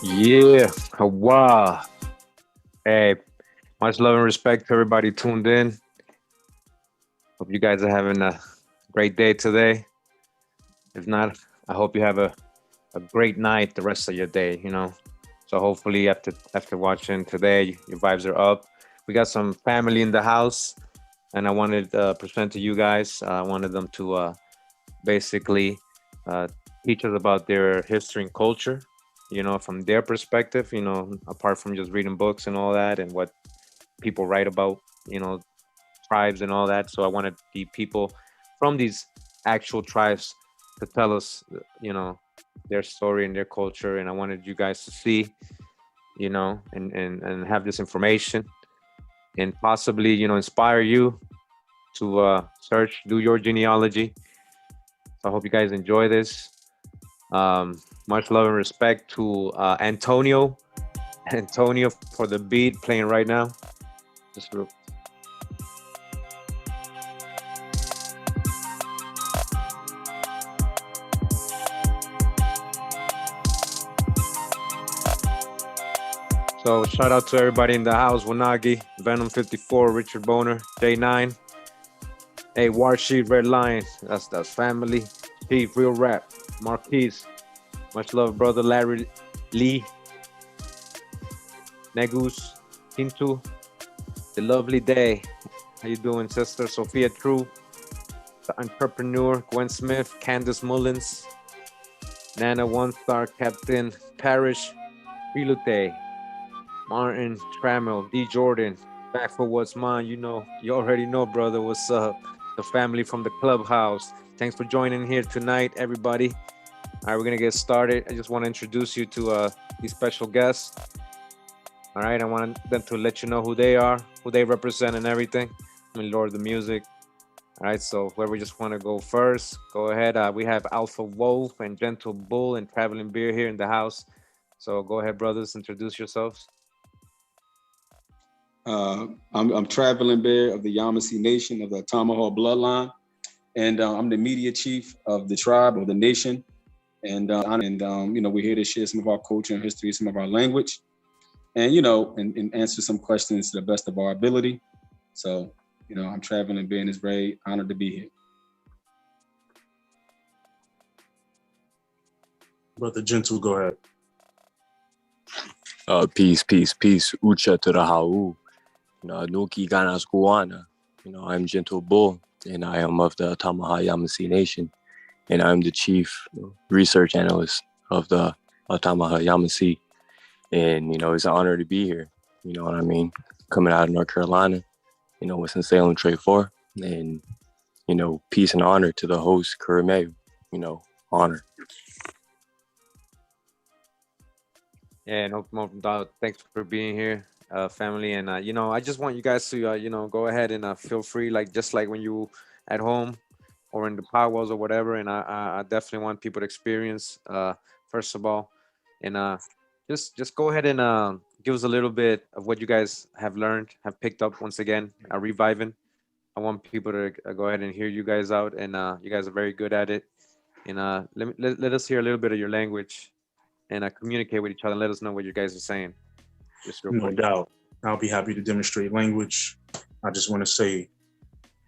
Yeah, wow. Hey, much love and respect to everybody tuned in. Hope you guys are having a great day today. If not, I hope you have a great night the rest of your day, you know. So hopefully after watching today, your vibes are up. We got some family in the house, and I wanted to present to you guys. I wanted them to basically uh, teach us about their history and culture, you know, from their perspective, you know, apart from just reading books and all that and what people write about, you know, tribes and all that. So I wanted the people from these actual tribes to tell us, you know, their story and their culture. And I wanted you guys to see, you know, and have this information and possibly, you know, inspire you to search, do your genealogy. So I hope you guys enjoy this. Much love and respect to Antonio, Antonio for the beat playing right now. Just real. So shout out to everybody in the house: Wanagi, Venom 54, Richard Boner, J9, hey Warsheet, Red Lion. That's family. Chief, Real Rap, Marquise. Much love, brother Larry Lee, Negus, Hintu, the lovely day. How you doing, sister? Sophia True, the entrepreneur, Gwen Smith, Candace Mullins, Nana one-star Captain Parrish Pilute, Martin Trammell, D. Jordan, back for what's mine. You already know, brother. What's up? The family from the clubhouse. Thanks for joining here tonight, everybody. All right, we're gonna get started. I just want to introduce you to these special guests. All right, I want them to let you know who they are, who they represent, and everything. I mean, Lord of the Music. All right, so whoever just want to go first, go ahead. We have Alpha Wolf and Gentle Bull and Traveling Beer here in the house. So go ahead, brothers, introduce yourselves. I'm Traveling Bear of the Yamasee Nation of the Tomahawk bloodline, and I'm the media chief of the tribe of the nation. And we're here to share some of our culture and history, some of our language, and and answer some questions to the best of our ability. So, I'm Traveling Bear and it's very honored to be here. Brother Gentle, go ahead. Peace. Ucha to the Hau. Nuki Ganas Guana. I'm Gentle Bull, and I am of the Tamaha Yamasee Nation, and I'm the chief research analyst of the Tamaha Yamasee. And, it's an honor to be here. You know what I mean? Coming out of North Carolina, with Salem Trade 4. And, peace and honor to the host, Kurimeo. Honor. Yeah, no doubt. Thanks for being here, family. And I just want you guys to go ahead and feel free, just like when you at home or in the powwows or whatever. And I definitely want people to experience first of all, and just go ahead and give us a little bit of what you guys have learned, have picked up once again, reviving. I want people to go ahead and hear you guys out, and you guys are very good at it. And let us hear a little bit of your language and communicate with each other and let us know what you guys are saying. Just real No quick. doubt. I'll be happy to demonstrate language. I just want to say,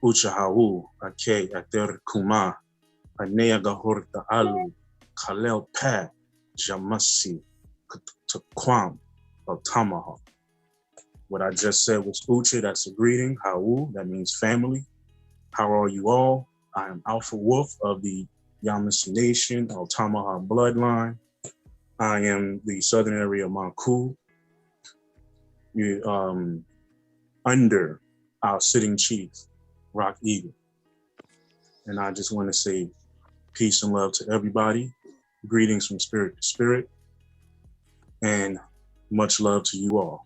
Ucha hau, ake ater kuma, anea gahorta alu, kalel pa, Yamasee, takwam, tamaha. What I just said was Ucha, that's a greeting. Hau, that means family. How are you all? I am Alpha Wolf of the Yamasee Nation, Tamaha bloodline. I am the southern area of Manku, under our sitting chief, Rock Eagle. And I just want to say peace and love to everybody. Greetings from spirit to spirit. And much love to you all.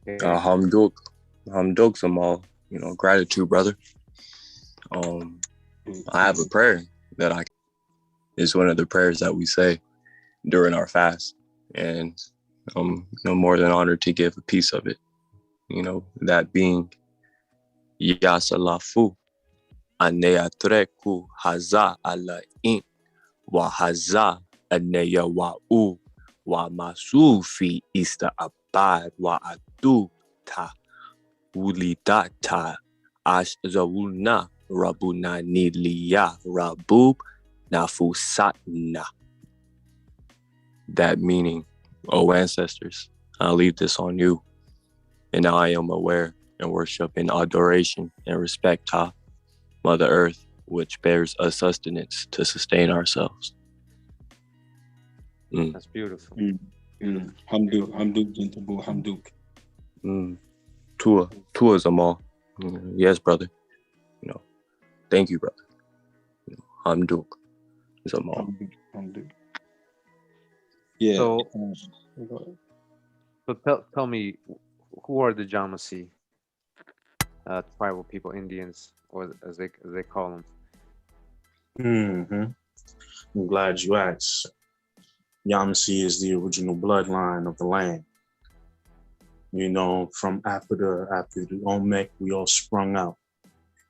Hamduk Zamal, gratitude, brother. I have a prayer that is one of the prayers that we say during our fast, and I'm more than honored to give a piece of it. That being Yasalafu Aneatreku Haza ala in wa Haza Aneya wa u wa Masufi ista abad wa adu ta ulidata ash zawulna Rabuna Niliya Rabub Nafusatna. That meaning, O ancestors, I leave this on you. And now I am aware and worship in adoration and respect Ta, Mother Earth, which bears us sustenance to sustain ourselves. That's beautiful. Hamduk, Gentle Bull, Hamduk. Tua Zamal. Yes, brother. Thank you, brother. Hamduk Zamal. Hamduk. Yeah. So tell me, who are the Yamasee tribal people, Indians, or as they call them? I'm glad you asked. Yamasee is the original bloodline of the land. From after the Olmec, we all sprung out.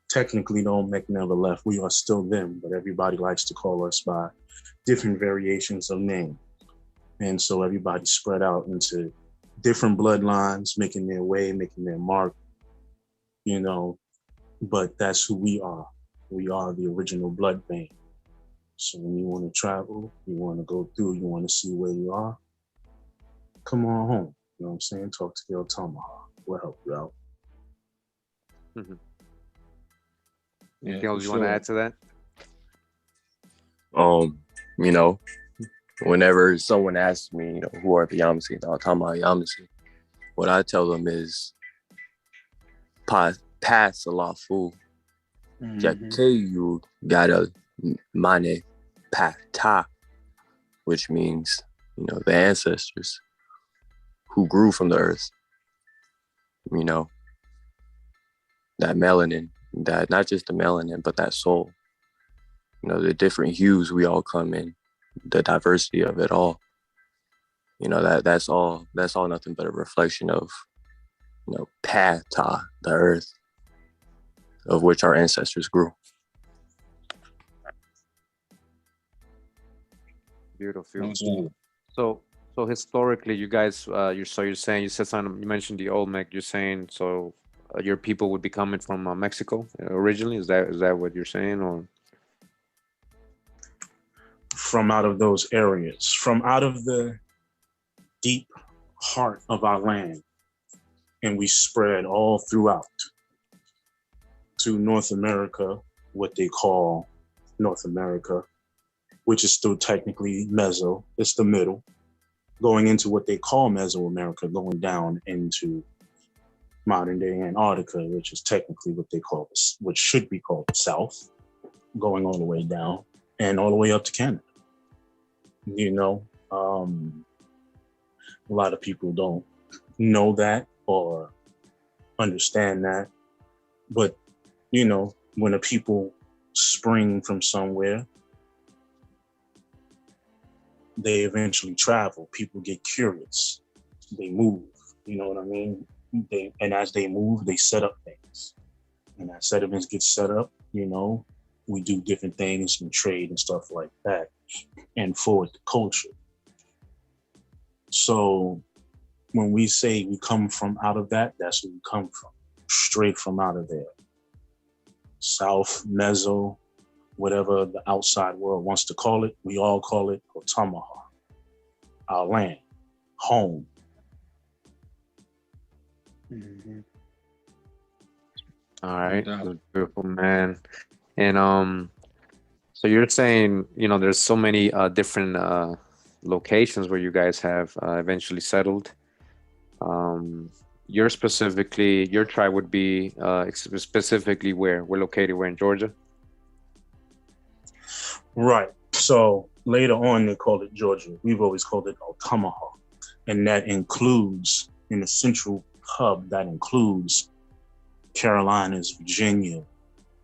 Technically, the Olmec never left. We are still them, but everybody likes to call us by different variations of name. And so everybody spread out into different bloodlines, making their way, making their mark, but that's who we are. We are the original blood bank. So when you want to travel, you want to go through, you want to see where you are, come on home. You know what I'm saying? Talk to your Tomahawk. We'll help you out. Anything else you want to add to that? You know, whenever someone asks me, you know, who are the Yamasee, the Altamaha Yamasee, what I tell them is pa salafu jakeyu gata mane pata, which means, you know, the ancestors who grew from the earth, you know, that melanin, that not just the melanin, but that soul, you know, the different hues we all come in, the diversity of it all, you know, that's all nothing but a reflection of, you know, Pata, the earth, of which our ancestors grew. Beautiful. So historically, you guys, you're saying, you said something, you mentioned the Olmec. You're saying so your people would be coming from Mexico originally. Is that what you're saying, or From out of those areas, from out of the deep heart of our land, and we spread all throughout to North America, what they call North America, which is still technically Meso, it's the middle, going into what they call Mesoamerica, going down into modern day Antarctica, which is technically what they call this, which should be called the South, going all the way down and all the way up to Canada. You know, a lot of people don't know that or understand that, but you know, when a people spring from somewhere, they eventually travel. People get curious. They move. You know what I mean? And as they move, they set up things. And as settlements get set up, you know, we do different things and trade and stuff like that and forward the culture. So when we say we come from out of that, that's where we come from. Straight from out of there. South, Meso, whatever the outside world wants to call it, we all call it Altamaha, our land, home. all right? That's beautiful, man. And so you're saying, you know, there's so many different locations where you guys have eventually settled. Your tribe would be specifically where we're located. We're in Georgia. Right. So later on, they called it Georgia. We've always called it Altamaha. And that includes, in the central hub, that includes Carolinas, Virginia,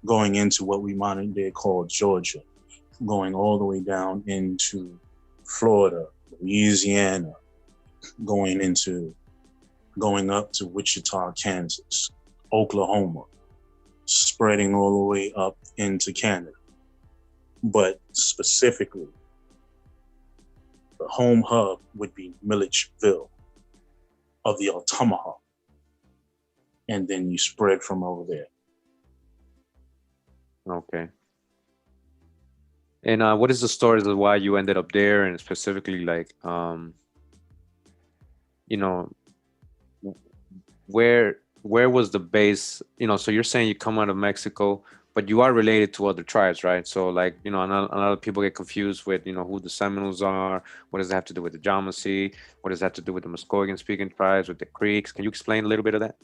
going into what we modern day call Georgia, going all the way down into Florida, Louisiana, going up to Wichita, Kansas, Oklahoma, spreading all the way up into Canada. But specifically, the home hub would be Milledgeville of the Altamaha. And then you spread from over there. Okay. And what is the stories of why you ended up there, and specifically, like, you know, where was the base? You know, so you're saying you come out of Mexico, but you are related to other tribes, right? So, like, you know, a lot of people get confused with, you know, who the Seminoles are. What does that have to do with the Yamasee? What does that have to do with the Muskogee-speaking tribes, with the Creeks? Can you explain a little bit of that?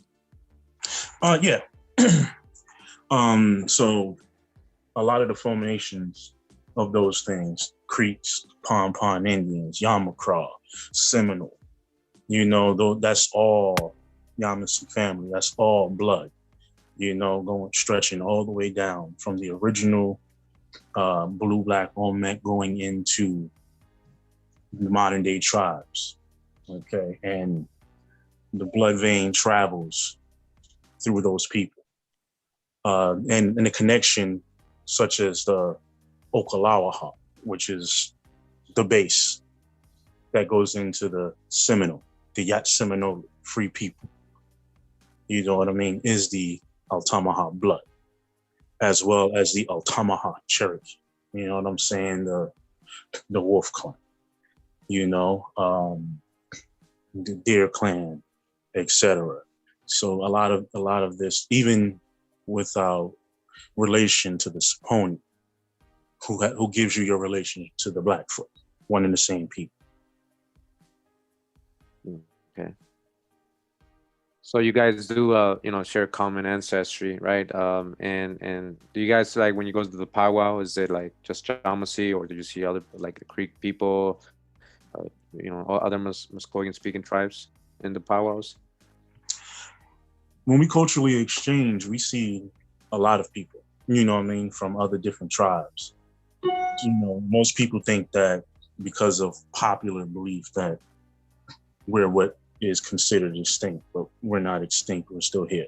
Yeah. So a lot of the formations of those things, Creeks, Pompon Indians, Yamacraw, Seminole, you know, though, that's all Yamasee family, that's all blood, you know, stretching all the way down from the original blue black Olmec going into the modern day tribes. Okay. And the blood vein travels through those people. And the connection, such as the Okalawaha, which is the base that goes into the Seminole, the Yat Seminole, free people, you know what I mean, is the Altamaha blood, as well as the Altamaha Cherokee, you know what I'm saying, the Wolf Clan, you know, the Deer Clan, etc. So a lot of this, even without relation to the Saponi, who gives you your relation to the Blackfoot, one and the same people. Okay. So you guys do, share common ancestry, right? And do you guys, like, when you go to the powwow, is it like just Yamasee, or do you see other, like, the Creek people, all other Muskogee speaking tribes in the powwows? When we culturally exchange, we see a lot of people, from other different tribes. Most people think that because of popular belief that we're what is considered extinct, but we're not extinct. We're still here.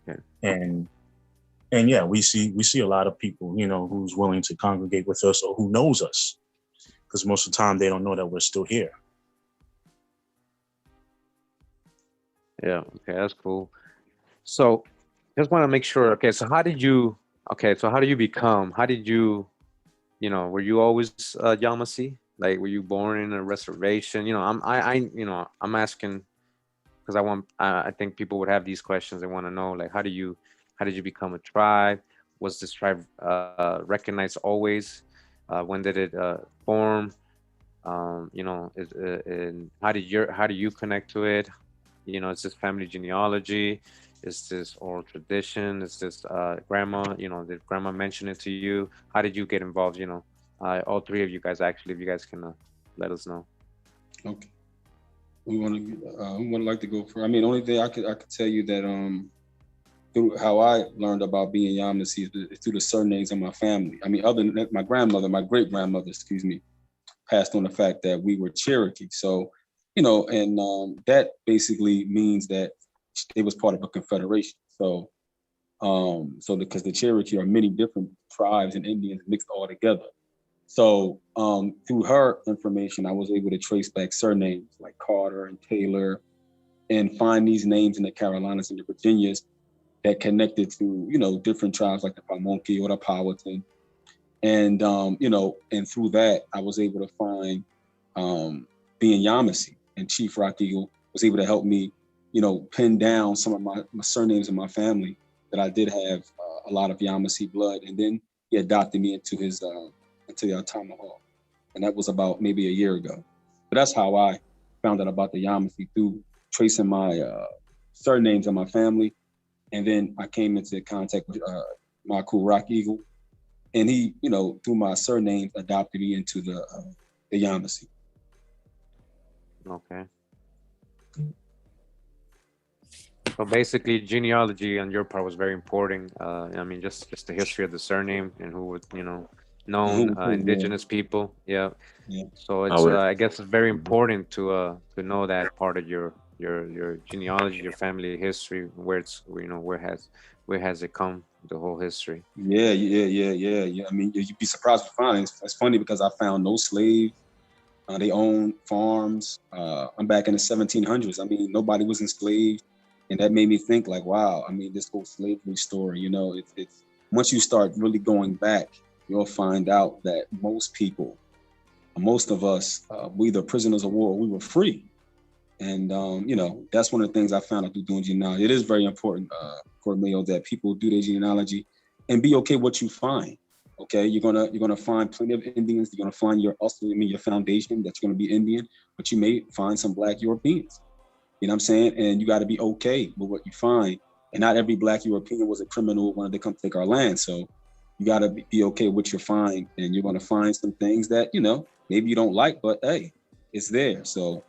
Okay. And yeah, we see a lot of people, who's willing to congregate with us or who knows us, because most of the time they don't know that we're still here. Yeah. Okay, that's cool. So, just want to make sure. Okay, so how did you? Okay, so how do you become? How did you? Were you always Yamasee? Like, were you born in a reservation? I'm asking because I think people would have these questions. They want to know, like, how did you become a tribe? Was this tribe recognized always? When did it form? And how do you connect to it? Is this family genealogy? Is this oral tradition? Is this grandma? Did grandma mention it to you? How did you get involved? All three of you guys, actually, if you guys can let us know. Okay. We want to like to go for. I mean, only thing I could tell you that through how I learned about being Yamasee is through the surnames of my family. I mean, other than that, my grandmother, my great grandmother, passed on the fact that we were Cherokee. So, and that basically means that it was part of a confederation. So, because the Cherokee are many different tribes and Indians mixed all together. So through her information, I was able to trace back surnames like Carter and Taylor, and find these names in the Carolinas and the Virginias that connected to, different tribes like the Pamunkey or the Powhatan. And, and through that, I was able to find being Yamasee, and Chief Rock Eagle was able to help me, pin down some of my surnames in my family, that I did have a lot of Yamasee blood. And then he adopted me into his, into the Tomahawk. And that was about maybe a year ago. But that's how I found out about the Yamasee, through tracing my surnames in my family. And then I came into contact with my cool Rock Eagle. And he, through my surnames, adopted me into the Yamasee. Okay. So basically, genealogy on your part was very important. I mean, just the history of the surname and who would, known indigenous people. Yeah. So it's I guess it's very important to know that part of your genealogy, your family history, where it's where has it come, the whole history. Yeah. I mean, you'd be surprised to find it's funny because I found no slaves. They own farms. I'm back in the 1700s. I mean, nobody was enslaved. And that made me think, like, wow, I mean, this whole slavery story, it's once you start really going back, you'll find out that most people, most of us, we either prisoners of war or we were free. And, that's one of the things I found out through doing genealogy. It is very important, Kurimeo, that people do their genealogy and be okay what you find. Okay, you're gonna find plenty of Indians. You're gonna find your foundation that's gonna be Indian, but you may find some Black Europeans. You know what I'm saying? And you got to be okay with what you find. And not every Black European was a criminal who wanted to come take our land. So you got to be okay with what you find. And you're going to find some things that, maybe you don't like, but hey, it's there. So,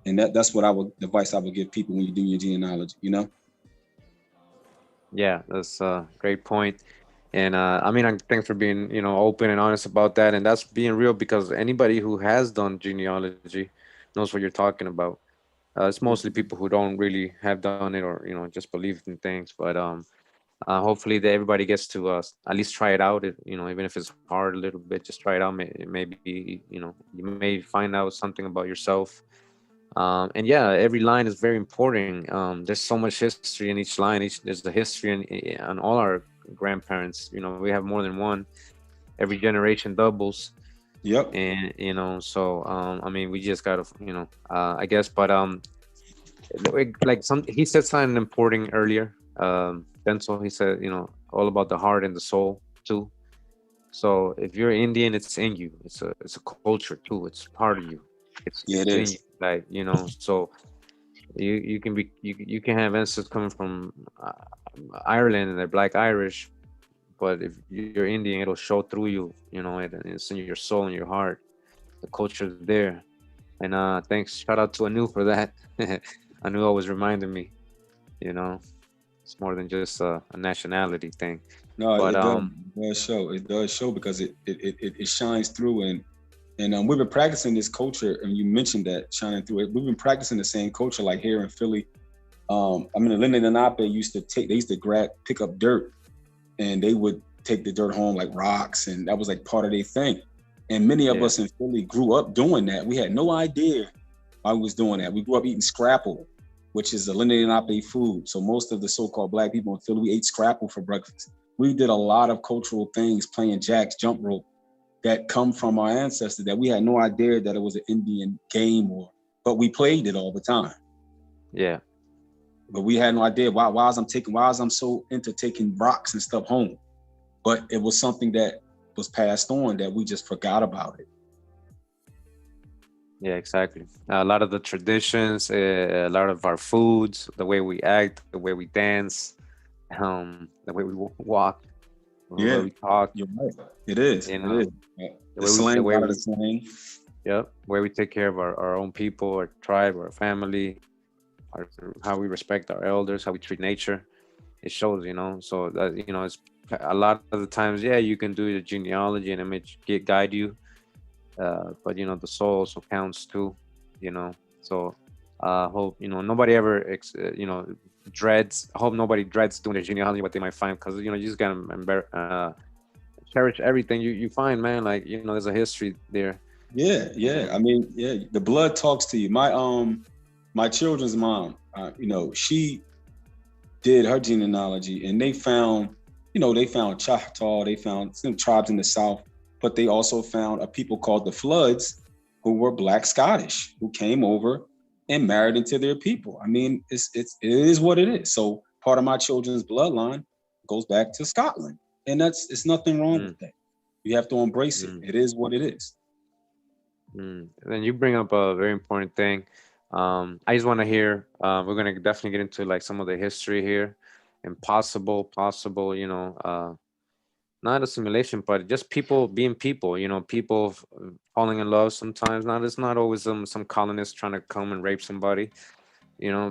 and that's what advice I would give people when you do your genealogy, Yeah, that's a great point. And I mean, thanks for being, open and honest about that. And that's being real, because anybody who has done genealogy knows what you're talking about. It's mostly people who don't really have done it, or just believe in things. But hopefully that everybody gets to at least try it out. Even if it's hard a little bit, just try it out. Maybe you may find out something about yourself. And yeah, every line is very important. There's so much history in each line. There's the history in all our grandparents. We have more than one. Every generation doubles. Yep. And so I mean, we just gotta I guess, but like he said something important earlier. Denzel, he said all about the heart and the soul too. So if you're Indian, it's in you. It's a culture too. It's part of you. Yeah, it It's in you. is. Like, so you can be you can have ancestors coming from Ireland and they're Black Irish, but if you're Indian, it'll show through you. It's in your soul and your heart. The culture's there. And thanks, shout out to Anu for that. Anu always reminded me. You know, it's more than just a nationality thing. No, But it does. It does show. It does show because it shines through, and we've been practicing this culture. And you mentioned that shining through it. We've been practicing the same culture, like here in Philly. I mean, the Lenape used to take. They used to pick up dirt, and they would take the dirt home like rocks, and that was like part of their thing. And many of us in Philly grew up doing that. We had no idea why we was doing that. We grew up eating scrapple, which is a Lenape food. So most of the so-called Black people in Philly, we ate scrapple for breakfast. We did a lot of cultural things, playing jacks, jump rope, that come from our ancestors that we had no idea that it was an Indian game, but we played it all the time. yeah, But we had no idea why was I'm so into taking rocks and stuff home. But it was something that was passed on that we just forgot about it. yeah, exactly. A lot of the traditions, a lot of our foods, the way we act, the way we dance, the way we walk, the way Yeah, we talk. you're right. It is. You It know, is. The slang, the a way lot of we, the slang. yep, where we take care of our own people, our tribe, our family, our how we respect our elders, how we treat nature. It shows. So that it's a lot of the times, yeah, you can do the genealogy and image guide you, but the soul also counts too. You know, so hope nobody ever dreads. I hope nobody dreads doing the genealogy what they might find because you just gotta cherish everything you find, man. Like there's a history there. Yeah, yeah. I mean, yeah, the blood talks to you. My children's mom, she did her genealogy, and they found Choctaw, they found some tribes in the South, but they also found a people called the Floods, who were Black Scottish, who came over and married into their people. I mean, it is what it is. So part of my children's bloodline goes back to Scotland, and it's nothing wrong with that. You have to embrace it. It is what it is. Then you bring up a very important thing. I just want to hear. We're gonna definitely get into like some of the history here, and possible. Not a simulation, but just people being people. People falling in love sometimes. Not It's not always some colonist trying to come and rape somebody.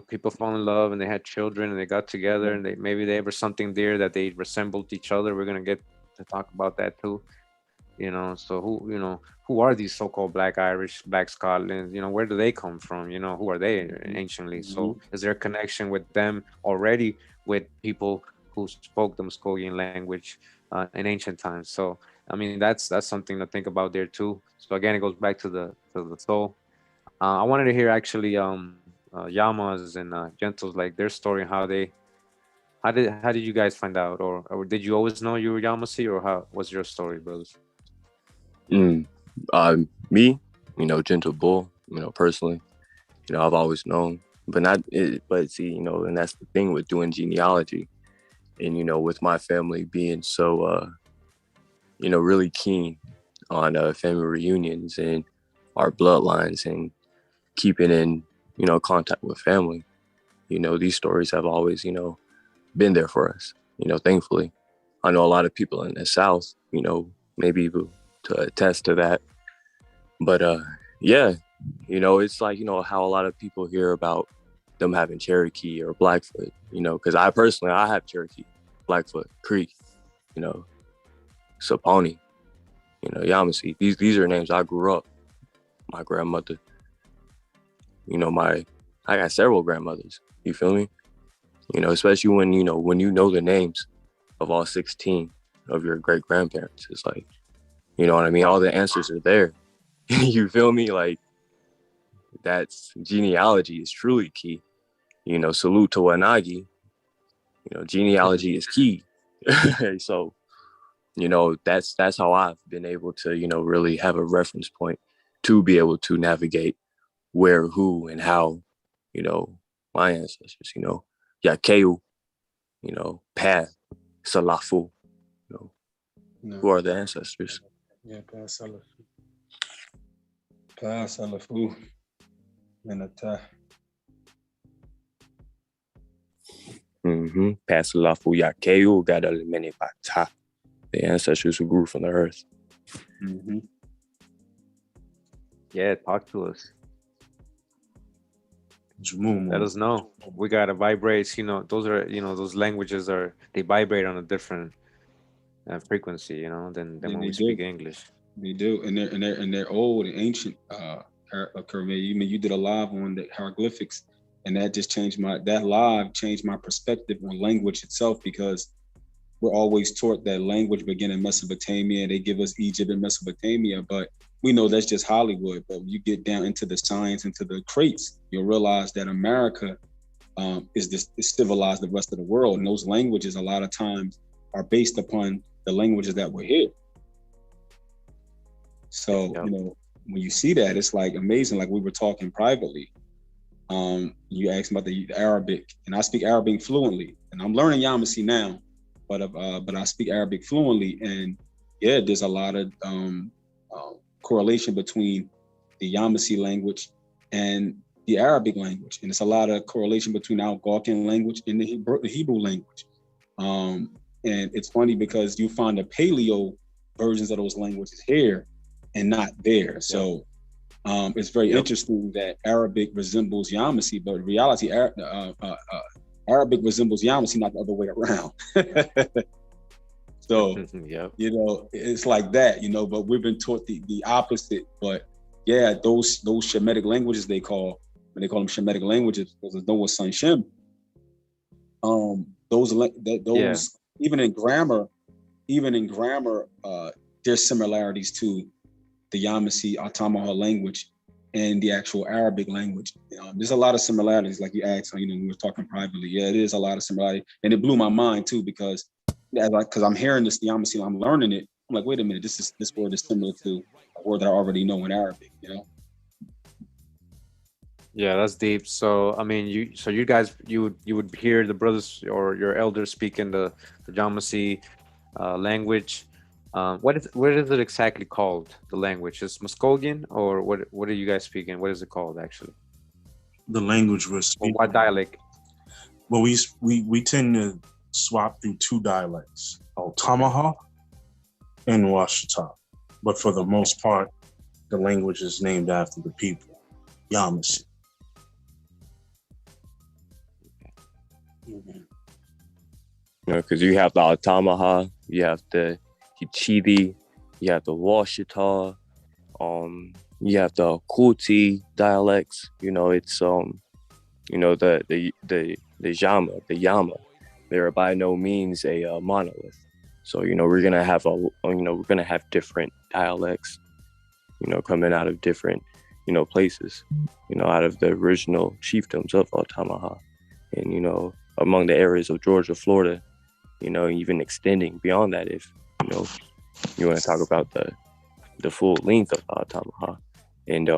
People fall in love and they had children and they got together and maybe there was something there that they resembled each other. We're gonna get to talk about that too. So who are these so-called Black Irish, Black Scotland? Where do they come from? Who are they anciently? So is there a connection with them already with people who spoke the Muskogean language in ancient times? So I mean that's something to think about there too. So again, it goes back to the soul. I wanted to hear actually Yamas and Gentles, like their story and how did you guys find out, or did you always know you were Yamasee, or how was your story, brothers? Me, Gentle Bull, personally, I've always known, but but see, and that's the thing with doing genealogy and, with my family being so, really keen on family reunions and our bloodlines and keeping in, contact with family, these stories have always, been there for us, thankfully. I know a lot of people in the South, maybe to attest to that. But yeah, it's like, how a lot of people hear about them having Cherokee or Blackfoot, because I have Cherokee, Blackfoot, Creek, Saponi, Yamasee. These are names I grew up. My grandmother, I got several grandmothers. You feel me? Especially when you know the names of all 16 of your great grandparents. It's like, you know what I mean? All the answers are there. You feel me? Like, that's genealogy is truly key. Salute to Wanagi. Genealogy is key. So, that's how I've been able to, really have a reference point to be able to navigate where, who, and how, my ancestors, Yakeu, Pa, Salafu, Who are the ancestors? Yeah, Pasalafu. Minata. Pasalafu Yakeu Gadal Menepata. The ancestors who grew from the earth. Yeah, talk to us. Jumumu. Let us know. We gotta vibrate. You know, those are, you know, those languages they vibrate on a different frequency, you know, than when we speak English. They do, and they're old and ancient. Kurimeo, you did a live on the hieroglyphics, and that just changed my perspective on language itself, because we're always taught that language began in Mesopotamia. They give us Egypt and Mesopotamia, but we know that's just Hollywood. But when you get down into the science, into the crates, you'll realize that America is civilized the rest of the world, and those languages a lot of times are based upon the languages that were here. So, you know, when you see that, it's like amazing. Like we were talking privately. You asked about the Arabic, and I speak Arabic fluently, and I'm learning Yamasee now, but I speak Arabic fluently, and yeah, there's a lot of correlation between the Yamasee language and the Arabic language, and it's a lot of correlation between our Algonquin language and the Hebrew language. And it's funny because you find the Paleo versions of those languages here and not there. So it's very interesting that Arabic resembles Yamasee, but in reality, Arabic resembles Yamasee, not the other way around. So, you know, it's like that, you know, but we've been taught the opposite. But yeah, those Shemitic languages they call them Shemitic languages, because there's Noah's son Shem. Even in grammar, there's similarities to the Yamasee Altamaha language and the actual Arabic language. There's a lot of similarities, like you asked, you know, we were talking privately. Yeah, it is a lot of similarity. And it blew my mind too, because I'm hearing this Yamasee, I'm learning it. I'm like, wait a minute, this word is similar to a word that I already know in Arabic, you know? Yeah, that's deep. So I mean, you guys, you would hear the brothers or your elders speaking the Yamasee language. What is it exactly called? The language is Muskogean, or what are you guys speaking? What is it called actually? The language we're speaking. Or what dialect? Well, we tend to swap through two dialects, Altamaha and Washita. But for the most part, the language is named after the people, Yamasee. You know, because you have the Altamaha, you have the Hichidi, you have the Washita, you have the Kuti dialects. You know, it's you know, the Yama. They're by no means a monolith. So, you know, we're gonna have different dialects, you know, coming out of different, you know, places, you know, out of the original chiefdoms of Altamaha, and, you know, among the areas of Georgia, Florida, you know, even extending beyond that, if, you know, you want to talk about the full length of Altamaha. And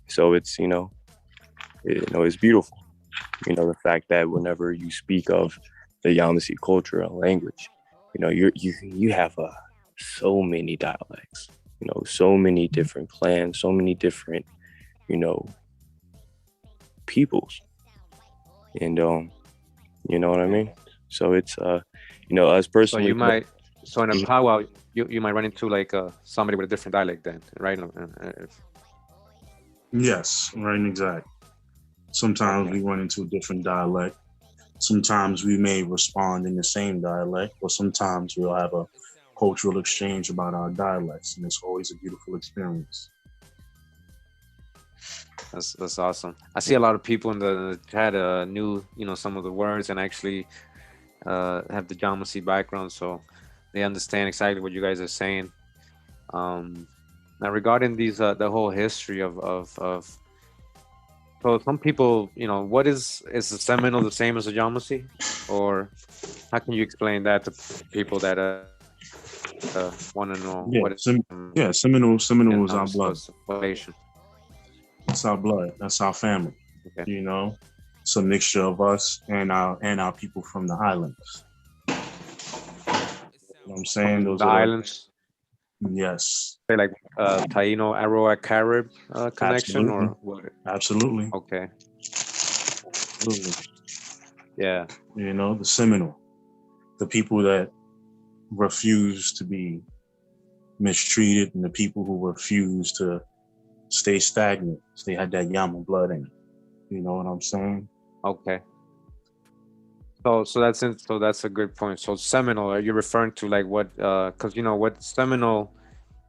so it's, you know, it's beautiful. You know, the fact that whenever you speak of the Yamasee culture and language, you know, you have so many dialects, you know, so many different clans, so many different, you know, peoples. And you know what I mean? So it's you know, us personally. So in a powwow, you might run into like somebody with a different dialect then, right? Yes, right, exactly. Sometimes we run into a different dialect. Sometimes we may respond in the same dialect, or sometimes we'll have a cultural exchange about our dialects, and it's always a beautiful experience. That's awesome. I see a lot of people in the chat knew, you know, some of the words and actually have the Yamasee background, so they understand exactly what you guys are saying. Now regarding these the whole history of so some people, you know, what is the Seminole the same as a Yamasee, or how can you explain that to people that want to know? Seminole is our blood. It's our blood. That's our family. Okay. You know, it's a mixture of us and our people from the islands. what I'm saying? from Those the are islands, yes, say like Taino, Arawak, Carib connection, absolutely, or what? absolutely, Okay, absolutely. yeah, You know, the Seminole, the people that refuse to be mistreated, and the people who refuse to stay stagnant. They had that Yama blood in it. You know what I'm saying? okay. So that's a good point. So Seminole, are you referring to like what? Because you know what Seminole,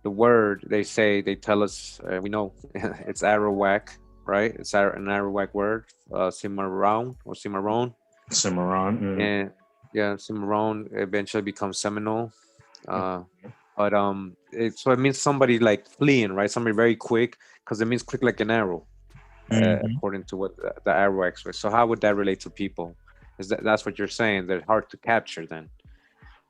the word they tell us we know it's Arawak, right? It's an Arawak word, Cimarron or Cimarron, Cimarron. and yeah, Cimarron eventually becomes Seminole. Uh, so it means somebody like fleeing, right? Somebody very quick, because it means quick like an arrow, according to what the Arawaks were. So how would that relate to people? Is that's what you're saying? They're hard to capture then.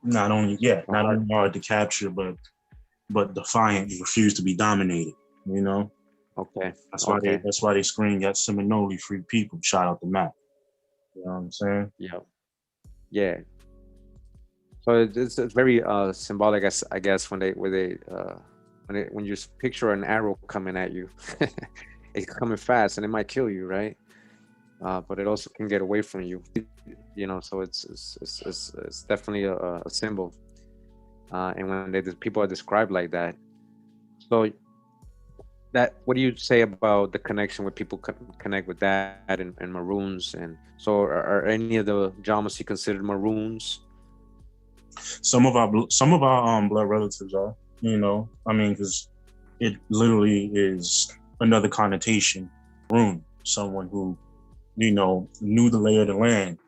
Not only Or not hard. only hard to capture, but defiant, refuse to be dominated. You know, Okay. Okay. that's why they scream at Seminole free people. Shout out the map. You know what I'm saying? Yeah. Yeah. So it's very symbolic, I guess, when you picture an arrow coming at you, it's coming fast and it might kill you, right? But it also can get away from you, you know. So it's definitely a symbol. And when people are described like that, so that what do you say about the connection with people connect with that and maroons? And so are any of the Yamasee considered maroons? Some of our blood relatives are. You know, I mean, because it literally is another connotation. Room, someone who knew the lay of the land.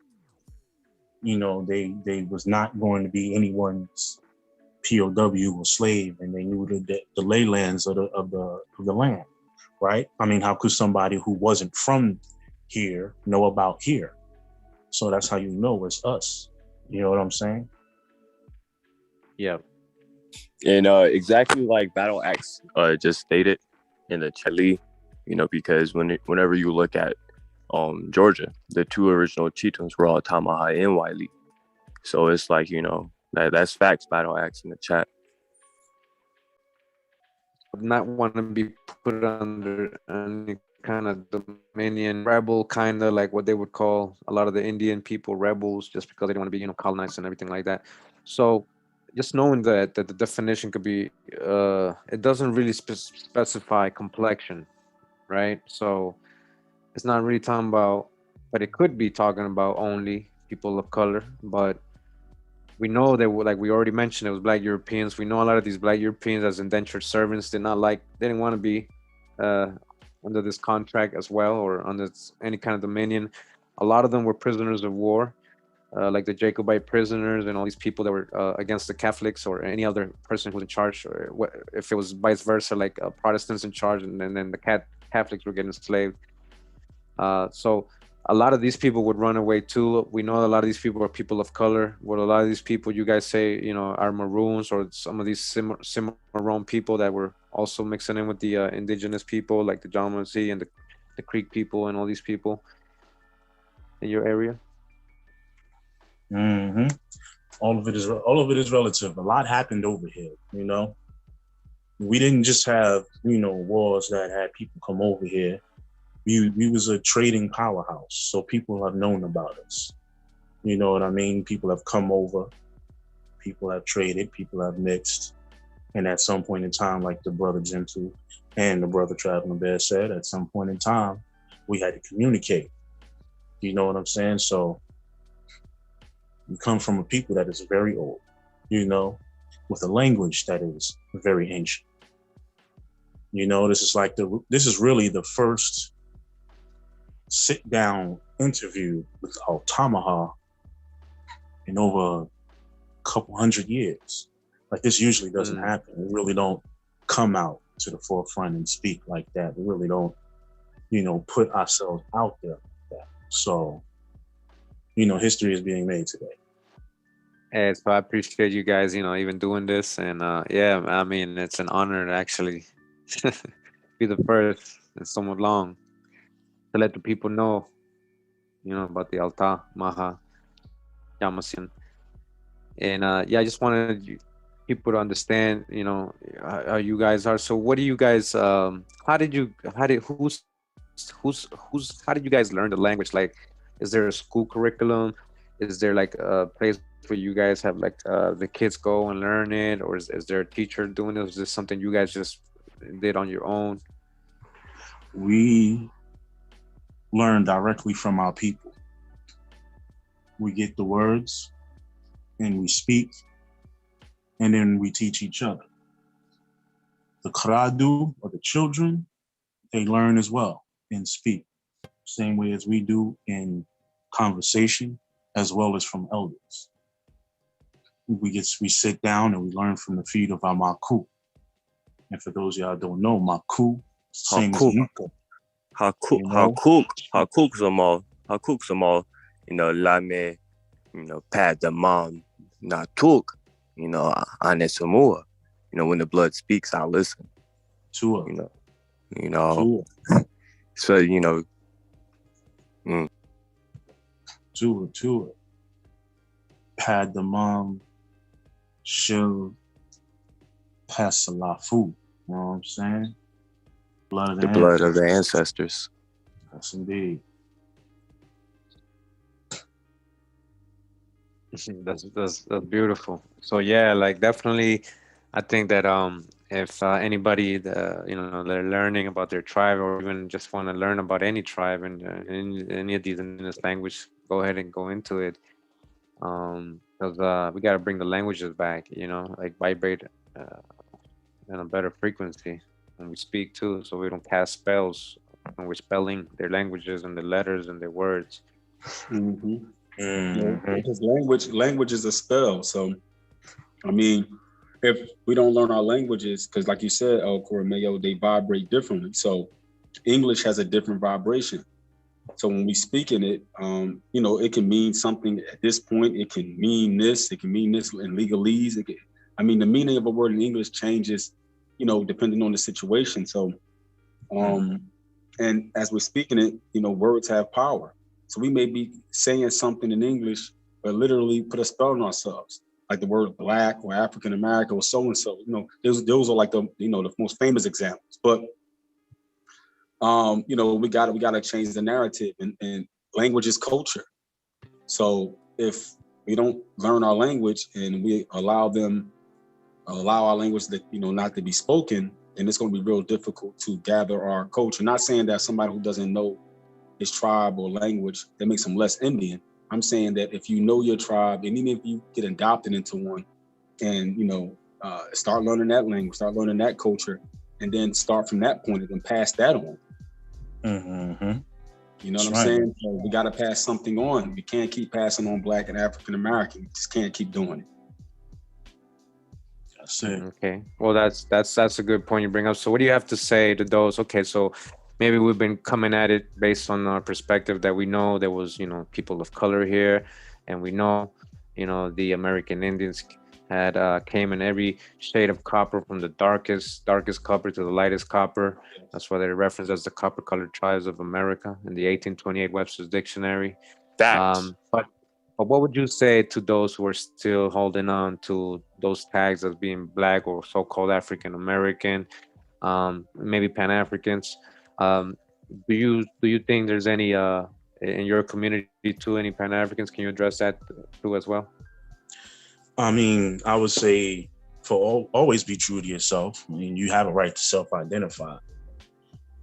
You know, they was not going to be anyone's POW or slave, and they knew the leylands of the land, right? I mean, how could somebody who wasn't from here know about here? So that's how you know it's us. You know what I'm saying? Yeah. And exactly like Battle Axe just stated in the Chile, you know, because whenever you look at Georgia, the two original chieftains were all Tamaha and Wiley. So it's like, you know, that's facts, Battle Axe in the chat. Not want to be put under any kind of dominion, rebel, kind of like what they would call a lot of the Indian people rebels, just because they don't want to be, you know, colonized and everything like that. So just knowing that the definition could be, it doesn't really specify complexion, right? So it's not really talking about, but it could be talking about only people of color. But we know that, like we already mentioned, it was Black Europeans. We know a lot of these Black Europeans as indentured servants they didn't want to be uh, under this contract as well, or under any kind of dominion. A lot of them were prisoners of war, like the Jacobite prisoners and all these people that were against the Catholics or any other person who's in charge, or if it was vice versa, like Protestants in charge, and then the Catholics were getting enslaved. So a lot of these people would run away too. We know a lot of these people are people of color. What a lot of these people, you guys say, you know, are maroons, or some of these Cimarron people that were also mixing in with the indigenous people, like the Yamasee and the Creek people and all these people in your area. Mm-hmm. All of it is relative. A lot happened over here. You know, we didn't just have wars that had people come over here. We was a trading powerhouse, so people have known about us. You know what I mean? People have come over, people have traded, people have mixed, and at some point in time, like the brother Gentle and the brother Traveling Bear said, at some point in time, we had to communicate. You know what I'm saying? So we come from a people that is very old, you know, with a language that is very ancient. You know, this is really the first sit down interview with Altamaha in over a couple hundred years. Like, this usually doesn't happen. We really don't come out to the forefront and speak like that. We really don't, put ourselves out there like that. So, history is being made today. And so I appreciate you guys, even doing this. And yeah, I mean, it's an honor to actually be the first in so long to let the people know, about the Alta, Maha, Yamasee. And yeah, I just wanted people to understand, how you guys are. So what do you guys how did you guys learn the language? Like, is there a school curriculum? Is there like a place where you guys have like the kids go and learn it, or is there a teacher doing it? Is this something you guys just did on your own? We learn directly from our people. We get the words and we speak, and then we teach each other. The kradu, or the children, they learn as well and speak, same way as we do in conversation, as well as from elders. We sit down and we learn from the feet of our maku. And for those of y'all don't know, maku, same as Hakuk. muka. Hakuk Zamal, Lame, Pat the mom, Natuk, Anesamua. When the blood speaks, I listen. Tua. So, Tua. Pad the mom, shil, pasalafu. You know what I'm saying? Blood of the blood of the ancestors. Yes, indeed. That's beautiful. So yeah, like definitely, I think that if anybody they're learning about their tribe or even just want to learn about any tribe and any of these indigenous language, go ahead and go into it. Because we got to bring the languages back, like vibrate uh, in a better frequency when we speak too, so we don't cast spells when we're spelling their languages and the letters and their words. Mm-hmm. Mm-hmm. Because language is a spell. So, I mean, if we don't learn our languages, because like you said, El Kurimeo, they vibrate differently. So, English has a different vibration. So when we speak in it, it can mean something at this point. It can mean this. It can mean this in legalese. The meaning of a word in English changes, depending on the situation. So, and as we're speaking it, words have power. So we may be saying something in English, but literally put a spell on ourselves, like the word black or African American or so and so. Those are like the most famous examples. But we gotta change the narrative, and language is culture. So if we don't learn our language and we allow our language that not to be spoken, then it's going to be real difficult to gather our culture. Not saying that somebody who doesn't know his tribe or language that makes him less Indian. I'm saying that if you know your tribe, and even if you get adopted into one, and start learning that language, start learning that culture, and then start from that point and then pass that on. Mm-hmm. You know what I'm saying? So we got to pass something on. We can't keep passing on Black and African American. We just can't keep doing it. That's it. Okay. Well, that's a good point you bring up. So what do you have to say to those? Okay, so maybe we've been coming at it based on our perspective that we know there was, people of color here, and we know, the American Indians had came in every shade of copper, from the darkest copper to the lightest copper. That's why they're referenced as the copper-colored tribes of America in the 1828 Webster's Dictionary. Facts. But what would you say to those who are still holding on to those tags as being Black or so-called African American, maybe Pan Africans? Do you think there's any in your community too, any Pan Africans? Can you address that too as well? I would say always be true to yourself. You have a right to self-identify,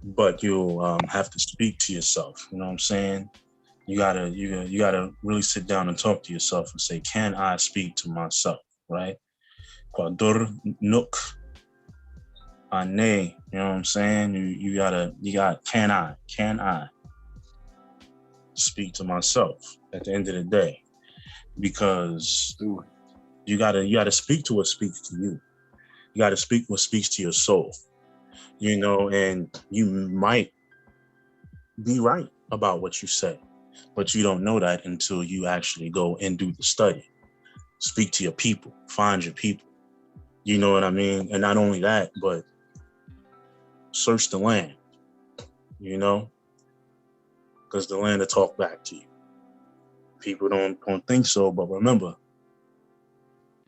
but you'll have to speak to yourself. You know what I'm saying? You gotta really sit down and talk to yourself and say, can I speak to myself, right? Kwadur nuk ane, you know what I'm saying? Can I speak to myself at the end of the day? Because you gotta speak to what speaks to you. You gotta speak what speaks to your soul, and you might be right about what you say, but you don't know that until you actually go and do the study. Speak to your people, find your people. You know what I mean? And not only that, but search the land, because the land will talk back to you. People don't think so, but remember,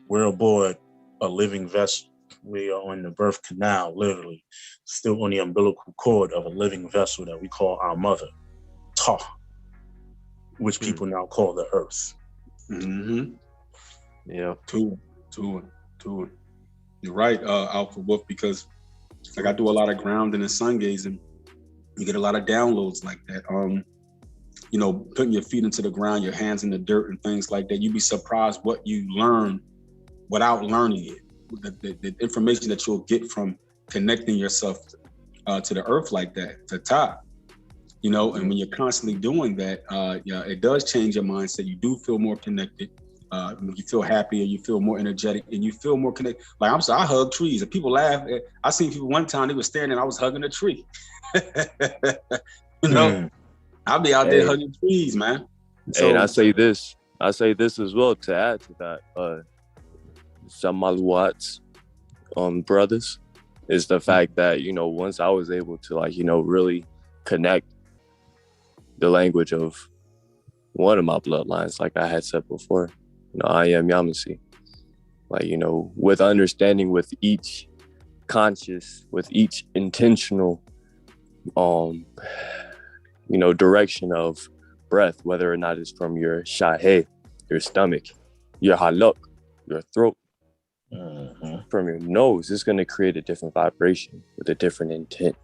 We're aboard a living vessel. We are on the birth canal, literally, still on the umbilical cord of a living vessel that we call our mother, Ta, which people now call the earth. Mm-hmm. Yeah. To it. You're right, Alpha Wolf, because like I do a lot of grounding and sun gazing. You get a lot of downloads like that. You know, putting your feet into the ground, your hands in the dirt and things like that. You'd be surprised what you learn without learning it. The information that you'll get from connecting yourself to the earth like that, to top, you know, and when you're constantly doing that, yeah, it does change your mindset. You do feel more connected. You feel happier, you feel more energetic, and you feel more connected. Like I'm sorry, I hug trees, and people laugh. I seen people one time, they were standing, and I was hugging a tree. You know, I'll be out there hugging trees, man. So, and I say this as well to add to that. Samaluat's brothers is the fact that, you know, once I was able to, like, you know, really connect the language of one of my bloodlines, like I had said before, you know, I am Yamasee. Like, you know, with understanding, with each conscious, with each intentional, you know, direction of breath, whether or not it's from your shahe, your stomach, your halak, your throat, from your nose, it's going to create a different vibration with a different intent.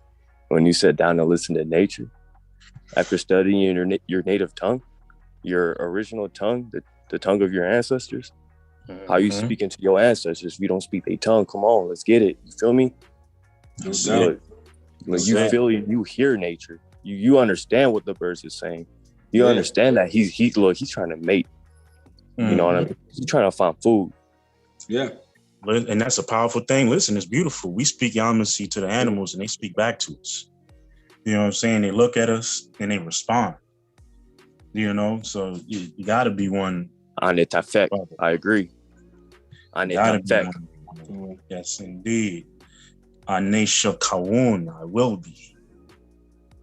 When you sit down and listen to nature, after studying your native tongue, your original tongue, the tongue of your ancestors, how you speaking to your ancestors. If you don't speak their tongue, come on, let's get it. You feel me? So, when you feel, you hear nature. You understand what the birds is saying. You understand that he's trying to mate. You know what I mean? He's trying to find food. Yeah. And that's a powerful thing. Listen, it's beautiful. We speak Yamasee to the animals and they speak back to us. You know what I'm saying? They look at us and they respond. You know, so you got to be one. On it effect. I agree. On it effect. Yes, indeed. Anesha Kawun, I will be.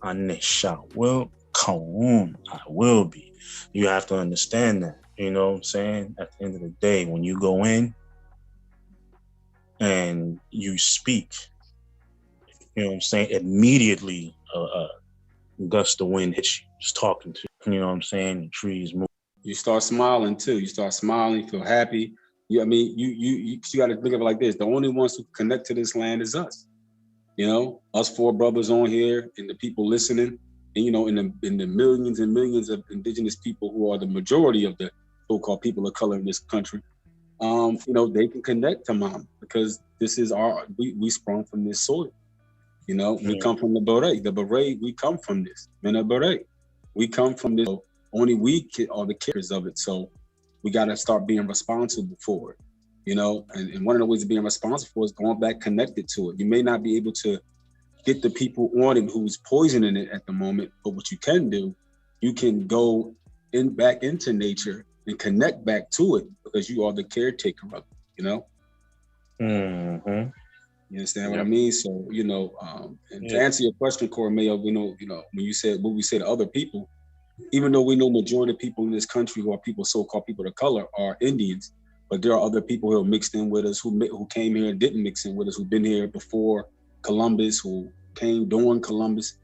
Anesha will Kawun, I will be. You have to understand that. You know what I'm saying? At the end of the day, when you go in and you speak, you know what I'm saying? Immediately, gust of wind hits you. Just talking to you. You know what I'm saying? The trees move. You start smiling too. You start smiling, feel happy. I mean, you got to think of it like this. The only ones who connect to this land is us. You know, us four brothers on here and the people listening, and you know, in the millions and millions of indigenous people who are the majority of the so-called people of color in this country. You know, they can connect to mom because this is we sprung from this soil. You know, we come from the beret. The beret, we come from this. Men of beret. We come from this. Only we are the carriers of it. So we got to start being responsible for it, you know? And one of the ways of being responsible for is going back connected to it. You may not be able to get the people on it who's poisoning it at the moment, but what you can do, you can go back into nature and connect back to it because you are the caretaker of it, you know? You understand what I mean? So, you know, and to answer your question, Kurimeo, you know, when you said what we say to other people, even though we know majority of people in this country who are people, so-called people of color, are Indians, but there are other people who are mixed in with us, who came here and didn't mix in with us, who've been here before Columbus, who came during Columbus.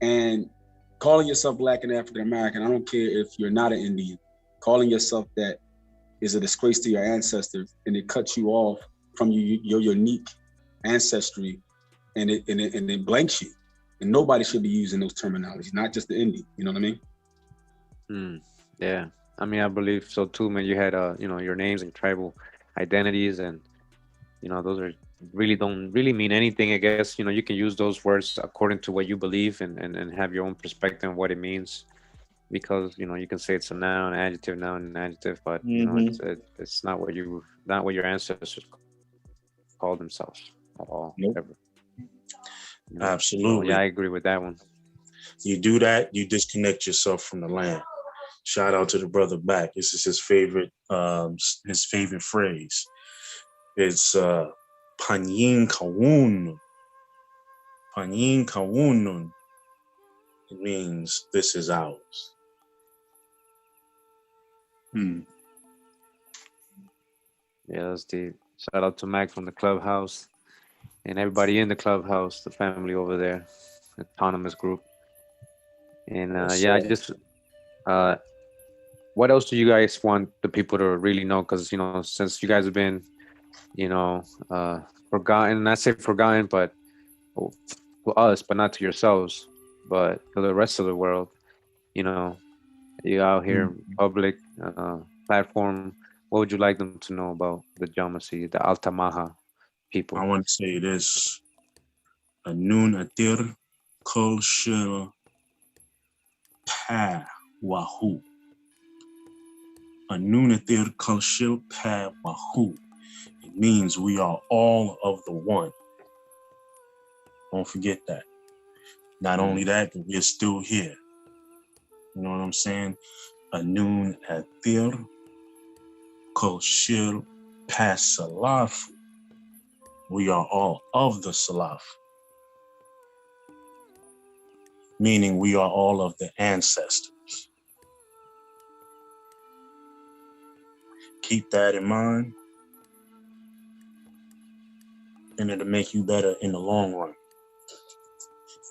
And calling yourself Black and African American, I don't care if you're not an Indian, calling yourself that is a disgrace to your ancestors, and it cuts you off from your unique ancestry, and it blanks you. And nobody should be using those terminologies, not just the Indian. You know what I mean? Yeah, I mean, I believe so too, man. You had you know, your names and tribal identities, and you know, those don't really mean anything. I guess, you know, you can use those words according to what you believe and have your own perspective on what it means, because you know, you can say it's a noun, noun, adjective, but you know, it's not what your ancestors called themselves at all. Nope. Ever. You know? Absolutely. So, yeah, I agree with that one. You do that, you disconnect yourself from the land. Shout out to the brother back. This is his favorite phrase. It's Panyin Kawun. Panyin Kawunun. It means this is ours. Yeah, that's deep. Shout out to Mac from the clubhouse and everybody in the clubhouse, the family over there, autonomous group. And Yes, yeah, I sir. just uh, what else do you guys want the people to really know? Because since you guys have been, you know, forgotten. Not say forgotten, but to us, but not to yourselves, but to the rest of the world. You know, you out here Mm. in public platform. What would you like them to know about the Yamasee, the Altamaha I people? want to say this: Anun atir kol shil pa wahu. Anun atir kol shil pa wahu. It means we are all of the one. Don't forget that. Not only that, but we're still here. You know what I'm saying? Anun atir kol shil pa salaf. We are all of the salaf. Meaning we are all of the ancestors. Keep that in mind, and it'll make you better in the long run.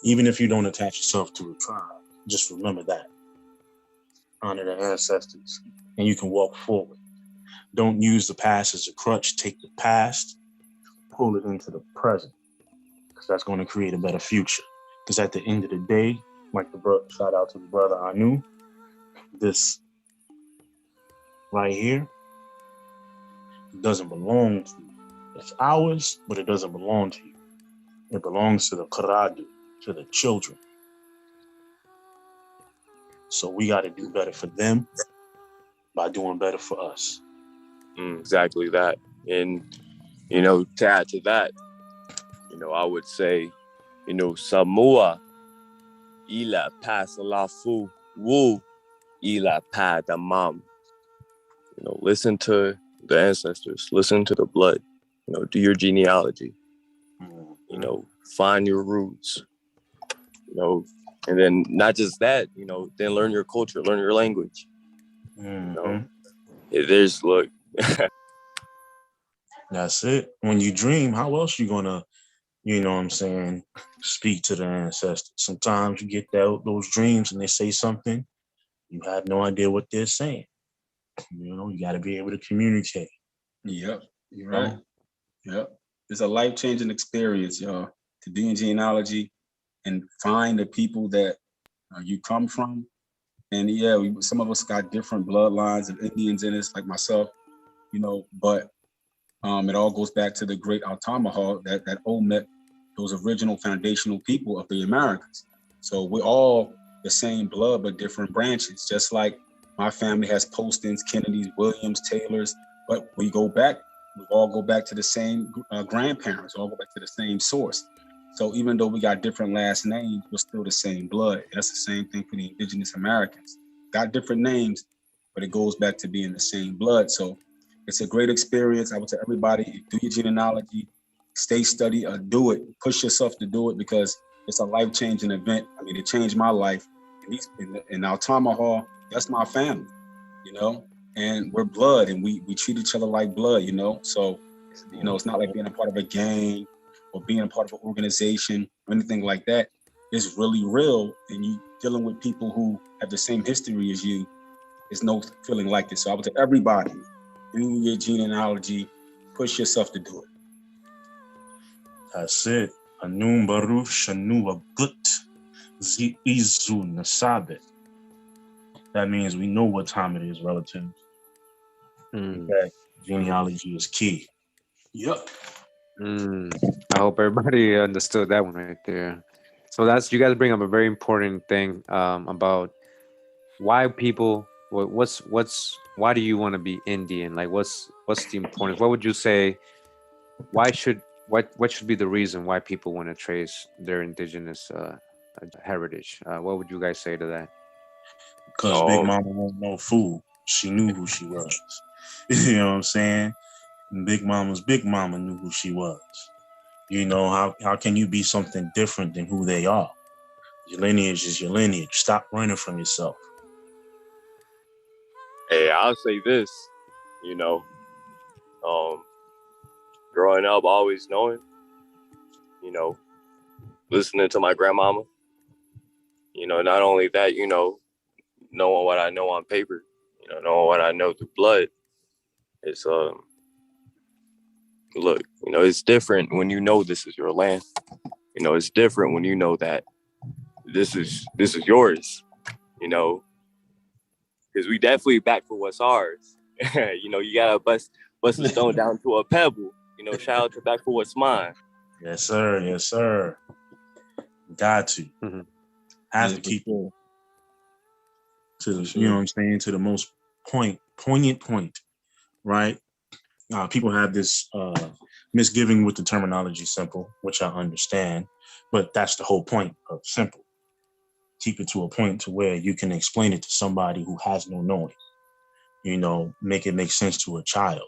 Even if you don't attach yourself to a tribe, just remember that. Honor the ancestors, and you can walk forward. Don't use the past as a crutch. Take the past, pull it into the present, because that's going to create a better future. Because at the end of the day, like the brother, shout out to the brother Anu, this right here doesn't belong to you. It's ours, but it doesn't belong to you. It belongs to the Karadu, to the children. So we got to do better for them by doing better for us. Exactly that. And, to add to that, I would say, Samoa ila pa salafu wu ila pa damam. Listen to the ancestors, listen to the blood, do your genealogy, find your roots, and then not just that, then learn your culture, learn your language. There's look. That's it. When you dream, how else you gonna, speak to the ancestors? Sometimes you get those dreams and they say something, you have no idea what they're saying. You got to be able to communicate. Yep, you're right. Yep, it's a life-changing experience, y'all, to do genealogy and find the people that you come from. And yeah, some of us got different bloodlines of Indians in us, like myself, but it all goes back to the great Altamaha that met those original foundational people of the Americas. So we're all the same blood, but different branches. Just like my family has Postons, Kennedys, Williams, Taylors, but we all go back to the same grandparents, all go back to the same source. So even though we got different last names, we're still the same blood. That's the same thing for the indigenous Americans. Got different names, but it goes back to being the same blood. So it's a great experience. I would tell everybody, do your genealogy, stay study, do it. Push yourself to do it because it's a life-changing event. I mean, it changed my life. In Altamaha, that's my family, and we're blood and we treat each other like blood, So, it's not like being a part of a gang or being a part of an organization or anything like that. It's really real, and you dealing with people who have the same history as you. There's no feeling like this. So I would tell everybody, do your genealogy, push yourself to do it. That's it. Anum Baruch Shanu Gut Izu Nasabe. That means we know what time it is, relatives. Okay. Genealogy is key. Yep. I hope everybody understood that one right there. So you guys bring up a very important thing about why people. Why do you want to be Indian? Like, what's the importance? What would you say? What should be the reason why people want to trace their indigenous heritage? What would you guys say to that? Because Big Mama won't no fool. She knew who she was. You know what I'm saying? And Big Mama's Big Mama knew who she was. How can you be something different than who they are? Your lineage is your lineage. Stop running from yourself. Hey, I'll say this, Growing up, always knowing, listening to my grandmama, not only that, knowing what I know on paper, knowing what I know through blood. It's, look, it's different when this is your land. It's different when that this is yours, because we definitely back for what's ours. You gotta bust a stone down to a pebble. Shout out to back for what's mine. Yes, sir. Yes, sir. Got to. Mm-hmm. Have to keep it to the, you know what I'm saying, to the most poignant point, right? People have this misgiving with the terminology simple, which I understand, but that's the whole point of simple. Keep it to a point to where you can explain it to somebody who has no knowing. Make it make sense to a child.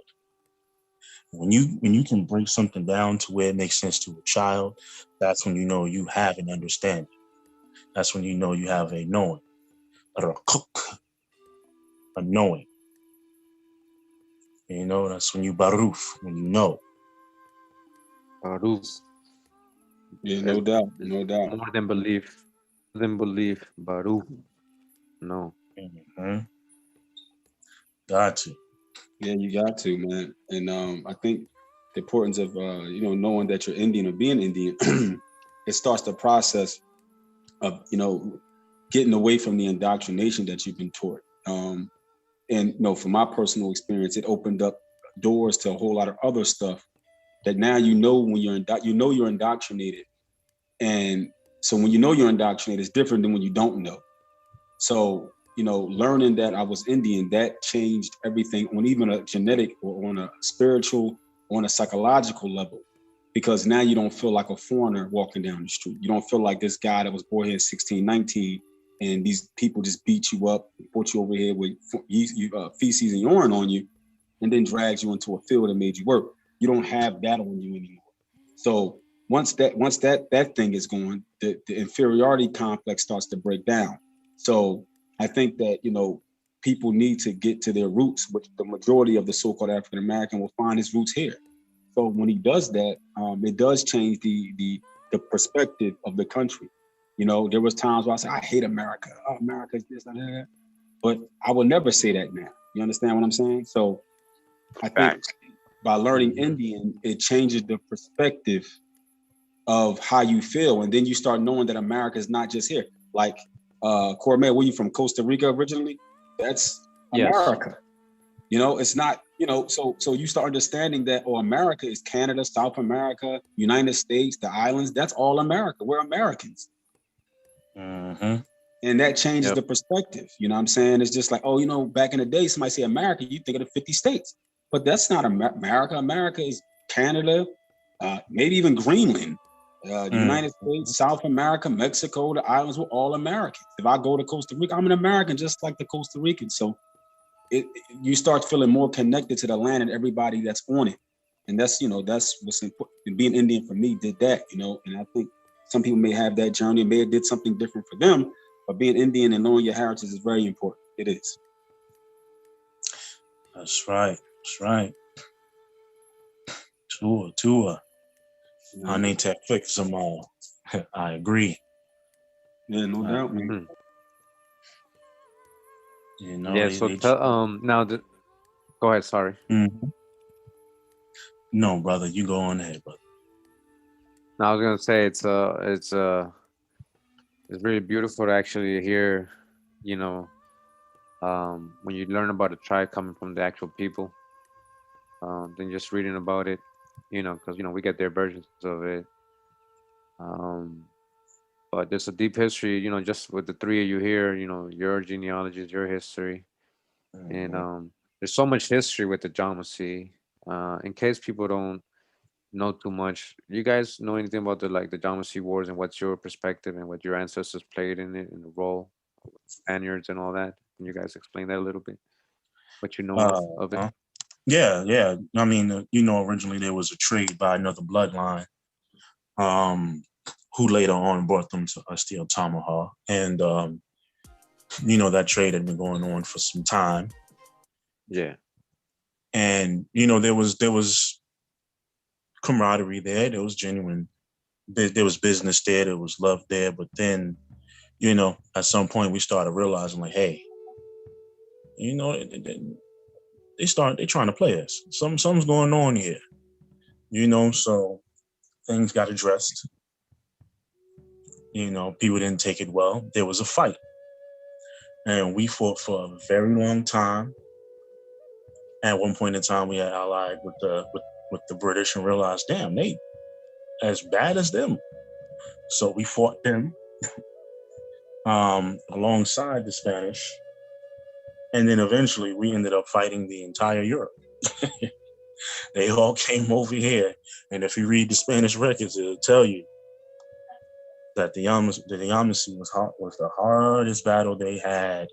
When you can break something down to where it makes sense to a child, that's when you have an understanding. That's when you have a knowing, a knowing. That's when you baruf, when you know. Baruf. Yeah, no doubt. More than belief. Baruf. No. Mm-hmm. Got to. Yeah, you got to, man. And I think the importance of knowing that you're Indian or being Indian, it starts the process of getting away from the indoctrination that you've been taught. And from my personal experience, it opened up doors to a whole lot of other stuff that now when you're indoctrinated. And so when you're indoctrinated, it's different than when you don't know. So learning that I was Indian, that changed everything on even a genetic or on a spiritual, on a psychological level, because now you don't feel like a foreigner walking down the street. You don't feel like this guy that was born here at 16, 19, and these people just beat you up, put you over here with feces and urine on you, and then drags you into a field and made you work. You don't have that on you anymore. So once that thing is going, the inferiority complex starts to break down. So I think that, people need to get to their roots, which the majority of the so-called African American will find his roots here. So when he does that, it does change the perspective of the country. There was times where I said, I hate America. Oh, America is this and that. But I will never say that now. You understand what I'm saying? So I think by learning Indian, it changes the perspective of how you feel. And then you start knowing that America is not just here. Like, Kurimeo, were you from Costa Rica originally? That's America. Yes. It's not, so you start understanding that, America is Canada, South America, United States, the islands. That's all America. We're Americans. Mm-hmm. And that changes the perspective. You know what I'm saying? It's just like, back in the day, somebody say America, you think of the 50 states. But that's not America. America is Canada, maybe even Greenland. The United States, South America, Mexico, the islands, we're all Americans. If I go to Costa Rica, I'm an American just like the Costa Ricans. So you start feeling more connected to the land and everybody that's on it. And that's what's important. And being Indian for me did that, and I think some people may have that journey, may have did something different for them, but being Indian and knowing your heritage is very important. It is. That's right. Tua. I need to fix them all. I agree. Yeah, no doubt, man. Now go ahead, sorry. Mm-hmm. No, brother, you go on ahead, brother. No, I was gonna say it's really beautiful to actually hear, when you learn about a tribe coming from the actual people, than just reading about it, because we get their versions of it. But there's a deep history, just with the three of you here, your genealogies, your history, and there's so much history with the Yamasee. In case people don't know too much, you guys know anything about the Yamasee Wars, and what's your perspective and what your ancestors played in it, and the role of Spaniards and all that? Can you guys explain that a little bit? What you know of it? Yeah. I mean, originally there was a trade by another bloodline, who later on brought them to us, the Altamaha. And, that trade had been going on for some time. Yeah. And there was camaraderie there. There was genuine. There was business there. There was love there. But then, at some point we started realizing, like, hey, you know, they trying to play us. Something's going on here. So things got addressed. People didn't take it well. There was a fight, and we fought for a very long time. At one point in time, we had allied with the British and realized, damn, they as bad as them. So we fought them alongside the Spanish, and then eventually we ended up fighting the entire Europe. They all came over here, and if you read the Spanish records, it'll tell you that the Yamasee was the hardest battle they had.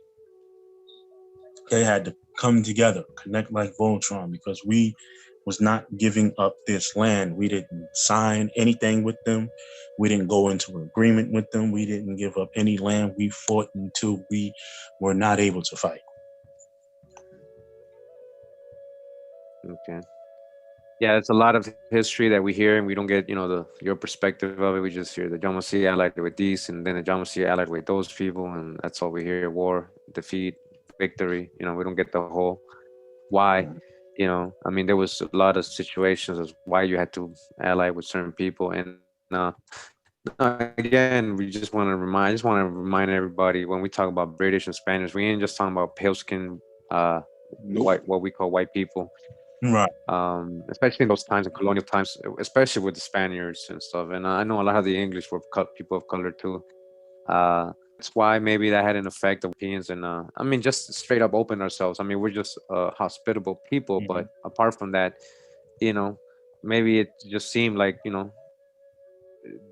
They had to come together, connect like Voltron, because we was not giving up this land. We didn't sign anything with them. We didn't go into an agreement with them. We didn't give up any land. We fought until we were not able to fight. Okay. Yeah, it's a lot of history that we hear and we don't get, your perspective of it. We just hear the Yamasee allied with these and then the Yamasee allied with those people, and that's all we hear: war, defeat, victory. We don't get the whole why. I mean, there was a lot of situations as why you had to ally with certain people, and again, we just want to remind, everybody, when we talk about British and Spanish, we ain't just talking about pale skin, Nope. what we call white people. Right. Especially in those times, in colonial times, especially with the Spaniards and stuff. And I know a lot of the English were people of color too. That's why maybe that had an effect on Europeans. And I mean, just straight up open ourselves. I mean, we're just hospitable people. Mhm. But apart from that, you know, maybe it just seemed like,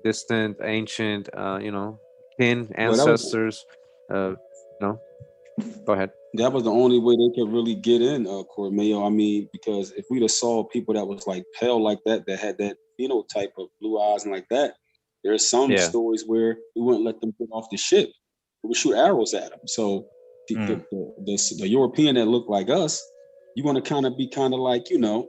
distant, ancient, kin, Well, ancestors. Uh, Go ahead. that was the only way they could really get in, Kurimeo. I mean, because if we'd have saw people that was like pale like that had that phenotype of blue eyes and like that, there's some Yeah. stories where we wouldn't let them get off the ship. We would shoot arrows at them. So the European that looked like us, you want to kind of be kind of like, a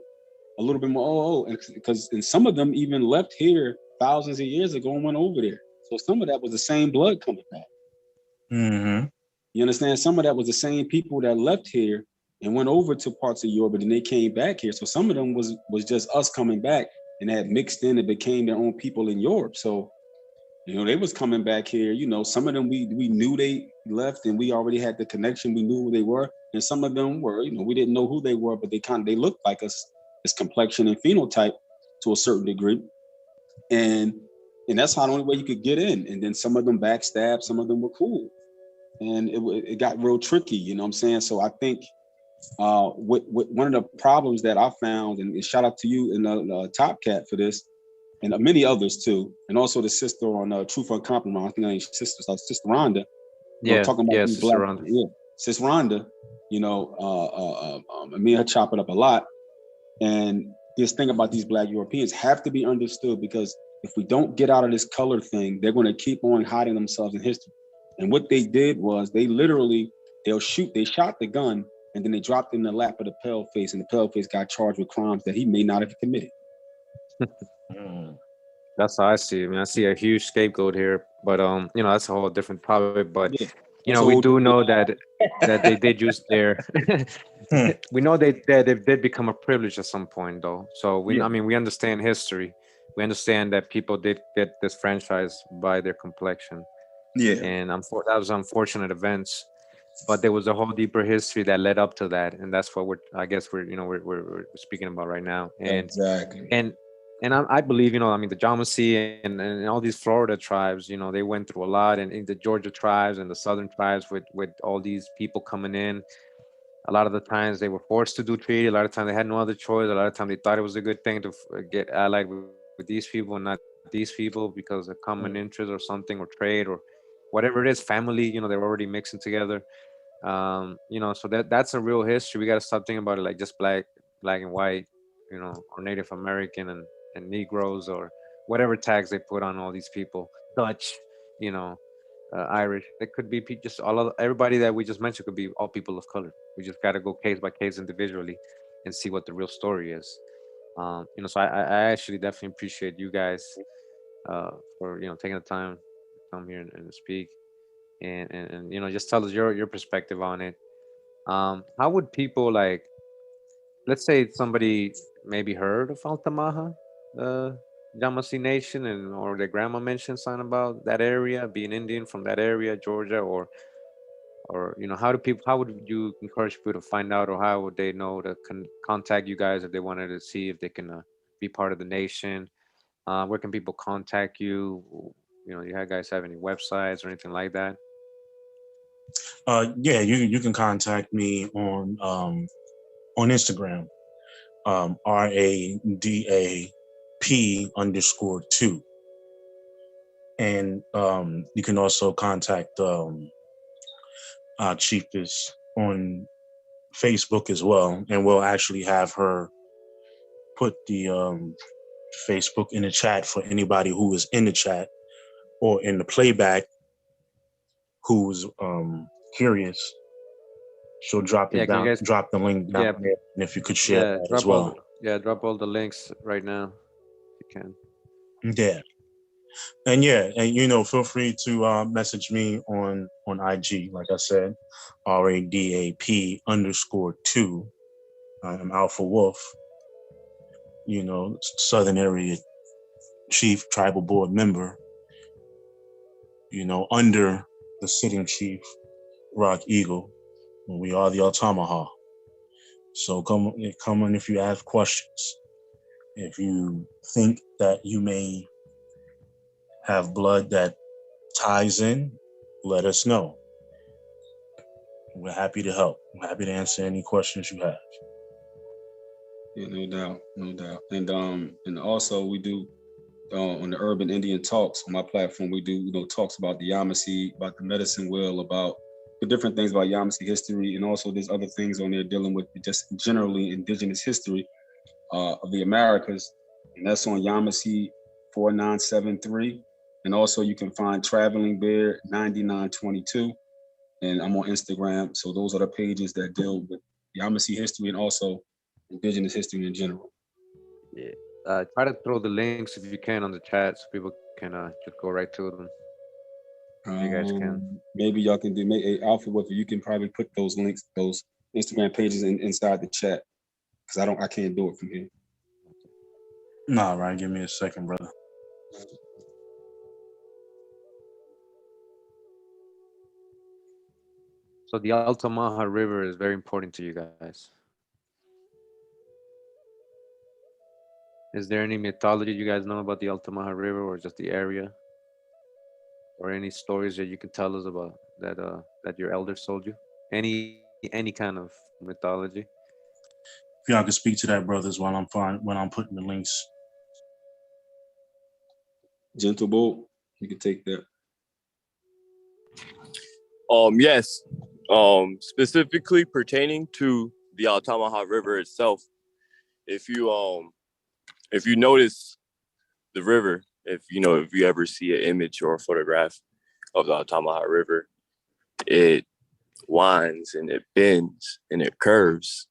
little bit more, because and some of them even left here thousands of years ago and went over there. So some of that was the same blood coming back. Mm-hmm. You understand? Some of that was the same people that left here and went over to parts of Europe, and then they came back here. So some of them was just us coming back and had mixed in and became their own people in Europe. So, they was coming back here. Some of them we knew they left and we already had the connection. We knew who they were. And some of them were, we didn't know who they were, but they looked like us, this complexion and phenotype to a certain degree. And that's how the only way you could get in. And then some of them backstabbed, some of them were cool. And it got real tricky, you know what I'm saying? So I think one of the problems that I found, and shout out to you and Top Cat for this, and many others too, and also the sister on Truth Uncompromised, I think her name's Sister Rhonda, Yeah. talking about these Sister black, Rhonda. Sis Rhonda, me and her chop it up a lot. And this thing about these black Europeans have to be understood, because if we don't get out of this color thing, they're going to keep on hiding themselves in history. And what they did was they shot the gun and then they dropped it in the lap of the pale face, and the pale face got charged with crimes that he may not have committed. That's how I see it. I mean, I see a huge scapegoat here, but that's a whole different topic. But Yeah, we do know that they did use their. We know that they did become a privilege at some point, though. So I mean, we understand history. We understand that people did get this franchise by their complexion. Yeah. And that was unfortunate events. But there was a whole deeper history that led up to that, and that's what we're speaking about right now. And exactly. And I believe, I mean, the Yamasee and all these Florida tribes, they went through a lot, and in the Georgia tribes and the Southern tribes with all these people coming in. A lot of the times they were forced to do treaty. A lot of times they had no other choice. A lot of times they thought it was a good thing to get allied with these people and not these people because of common interest or something, or trade or whatever it is, family. They're already mixing together. So that's a real history. We got to stop thinking about it like just black and white, or Native American and Negroes, or whatever tags they put on all these people. Dutch, Irish. It could be just everybody that we just mentioned could be all people of color. We just got to go case by case individually. and see what the real story is. So I actually definitely appreciate you guys for taking the time to come here and speak and just tell us your perspective on it. How would people, like, let's say somebody maybe heard of Altamaha, uh, Yamasee Nation, and or their grandma mentioned something about that area, being Indian from that area, Georgia, or how would you encourage people to find out, or how would they know to contact you guys if they wanted to see if they can be part of the nation? Where can people contact you? You guys have any websites or anything like that? Yeah, you can contact me on Instagram, RADAP_2. And you can also contact our chiefess on Facebook as well. And we'll actually have her put the Facebook in the chat for anybody who is in the chat or in the playback who's curious. She'll drop Yeah, it can you down, guys? drop the link down Yeah, there. And if you could share that as well. drop all the links right now if you can. Yeah. And yeah, and feel free to message me on IG, like I said, RADAP_2. I'm Alpha Wolf, Southern Area Chief Tribal Board member, under the sitting chief, Rock Eagle. We are the Altamaha. So come on if you have questions. If you think that you may have blood that ties in, let us know. We're happy to help. We're happy to answer any questions you have. Yeah, no doubt, no doubt. And also we do on the Urban Indian Talks on my platform, we do talks about the Yamasee, about the medicine wheel, about the different things about Yamasee history, and also there's other things on there dealing with just generally indigenous history of the Americas, and that's on Yamasee 4973. And also you can find Traveling Bear 9922, and I'm on Instagram. So those are the pages that deal with Yamasee history and also indigenous history in general. Yeah. Try to throw the links if you can on the chat so people can just go right to them. If you guys can. Maybe y'all can do Alpha with you can probably put those links, those Instagram pages inside the chat, because I can't do it from here. Nah, Ryan, give me a second, brother. So the Altamaha River is very important to you guys. Is there any mythology you guys know about the Altamaha River, or just the area, or any stories that you can tell us about that your elders told you? Any kind of mythology? If y'all can speak to that, brothers, while I'm putting the links. Gentle Bolt, you can take that. Yes. Specifically pertaining to the Altamaha River itself, if you notice the river, if you ever see an image or a photograph of the Altamaha River, it winds and it bends and it curves,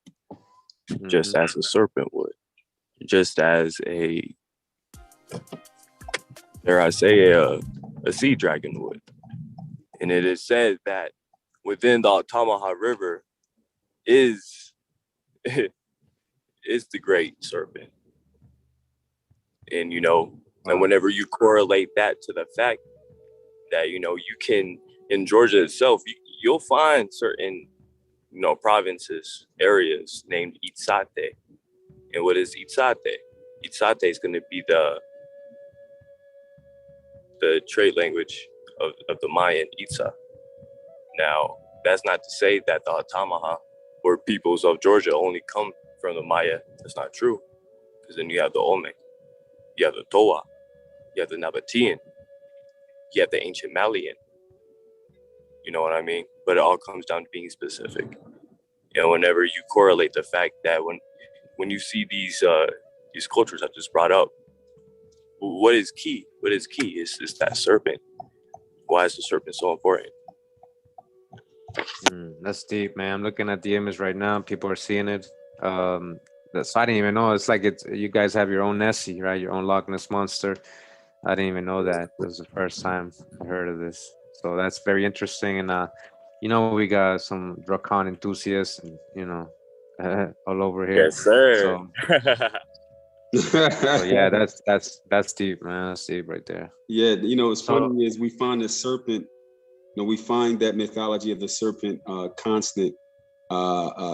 just as a serpent would, just as dare I say, a sea dragon would. And it is said that within the Altamaha River is the great serpent. And, and whenever you correlate that to the fact that, you can, in Georgia itself, you'll find certain, provinces, areas named Itzate. And what is Itzate? Itzate is going to be the trade language of the Mayan Itza. Now, that's not to say that the Altamaha or peoples of Georgia only come from the Maya. That's not true. Because then you have the Olmec, you have the Toa, you have the Nabatean, you have the ancient Malian. You know what I mean? But it all comes down to being specific. Whenever you correlate the fact that when you see these cultures I just brought up, what is key? What is key is that serpent. Why is the serpent so important? That's deep, man. I'm looking at the image right now. People are seeing it. Um, so I didn't even know. It's like it's you guys have your own Nessie, right? Your own Loch Ness monster. I didn't even know that. This is the first time I heard of this. So that's very interesting. And we got some Dracan enthusiasts, and all over here. Yes, sir. So so yeah, that's deep, man. That's deep right there. Yeah, what's So funny is we find the serpent. We find that mythology of the serpent constant